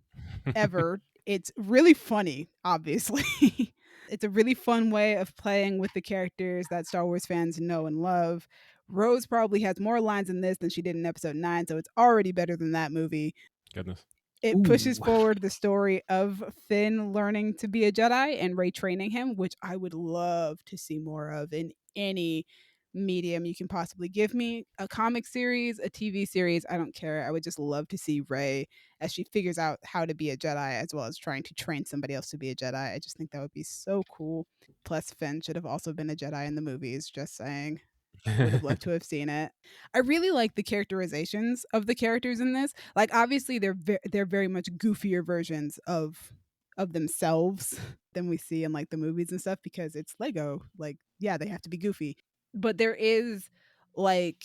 ever, it's really funny, obviously. It's a really fun way of playing with the characters that Star Wars fans know and love. Rose probably has more lines in this than she did in episode 9, so it's already better than that movie. Goodness. It pushes Ooh. forward the story of Finn learning to be a Jedi and Rey training him, which I would love to see more of in any medium you can possibly give me. A comic series, a TV series, I don't care. I would just love to see Rey as she figures out how to be a Jedi as well as trying to train somebody else to be a Jedi. I just think that would be so cool. Plus, Finn should have also been a Jedi in the movies, just saying. Would have loved to have seen it. I really like the characterizations of the characters in this. Like, obviously, they're very much goofier versions of themselves than we see in like the movies and stuff because it's Lego. Like, yeah, they have to be goofy, but there is like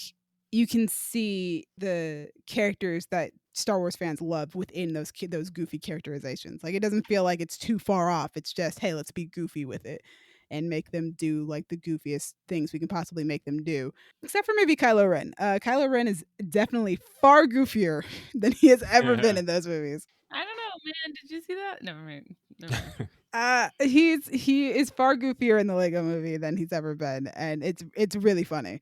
you can see the characters that Star Wars fans love within those goofy characterizations. Like, it doesn't feel like it's too far off. It's just, hey, let's be goofy with it and make them do like the goofiest things we can possibly make them do. Except for maybe Kylo Ren. Kylo Ren is definitely far goofier than he has ever been in those movies. I don't know, man. Did you see that? Never mind. He is far goofier in the Lego movie than he's ever been, and it's really funny.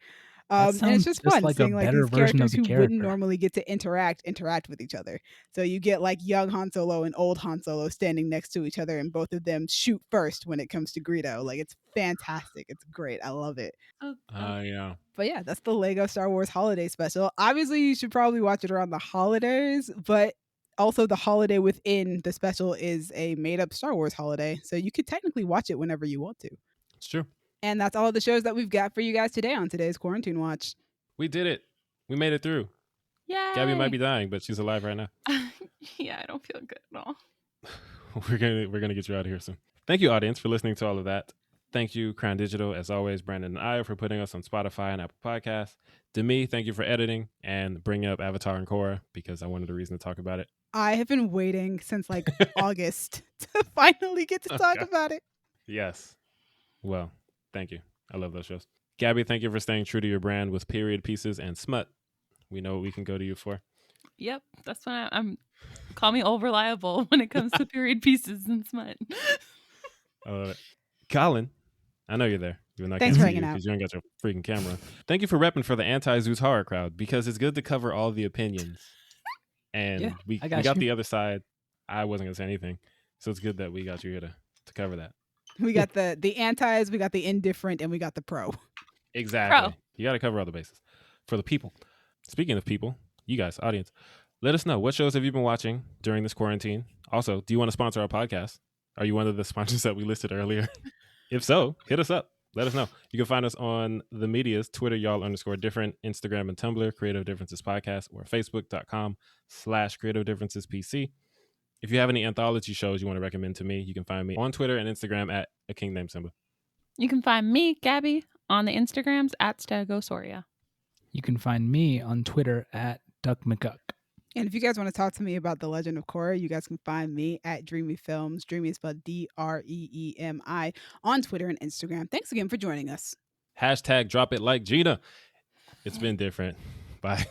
That And it's sounds just just fun like a seeing like better these version of characters the who wouldn't character. normally get to interact with each other. So you get like young Han Solo and old Han Solo standing next to each other, and both of them shoot first when it comes to Greedo. Like it's fantastic. It's great. I love it. Oh, Yeah. But yeah, that's the Lego Star Wars Holiday Special. Obviously, you should probably watch it around the holidays, but also the holiday within the special is a made-up Star Wars holiday, so you could technically watch it whenever you want to. It's true. And that's all of the shows that we've got for you guys today on today's Quarantine Watch. We did it. We made it through. Yay! Gabby might be dying, but she's alive right now. Yeah, I don't feel good at all. We're gonna get you out of here soon. Thank you, audience, for listening to all of that. Thank you, Crown Digital, as always, Brandon and Io, for putting us on Spotify and Apple Podcasts. Demi, thank you for editing and bringing up Avatar and Korra, because I wanted a reason to talk about it. I have been waiting since like August to finally get to talk Okay. about it. Yes. Well, thank you. I love those shows. Gabby, thank you for staying true to your brand with period pieces and smut. We know what we can go to you for. Yep, that's when I'm. Call me old reliable when it comes to period pieces and smut. I love it. Colin, I know you're there. Even though I Thanks can't for see you hanging out. because you ain't got your freaking camera. Thank you for repping for the anti-Zeus horror crowd, because it's good to cover all the opinions. And Yeah, we I got got you. the other side. I wasn't going to say anything. So it's good that we got you here to cover that. We got the antis, we got the indifferent, and we got the pro. Exactly. You got to cover all the bases for the people. Speaking of people, you guys, audience, let us know, what shows have you been watching during this quarantine? Also, do you want to sponsor our podcast? Are you one of the sponsors that we listed earlier? If so, hit us up. Let us know. You can find us on the medias, Twitter, y'all_different, Instagram and Tumblr, Creative Differences Podcast, or Facebook.com/Creative Differences PC. If you have any anthology shows you want to recommend to me, you can find me on Twitter and Instagram at a king named Simba. You can find me, Gabby, on the Instagrams at Stegosaurus. You can find me on Twitter at Duck McGuck. And if you guys want to talk to me about The Legend of Korra, you guys can find me at Dreamy Films. Dreamy is spelled DREEMI on Twitter and Instagram. Thanks again for joining us. # drop it like Gina. It's been different. Bye.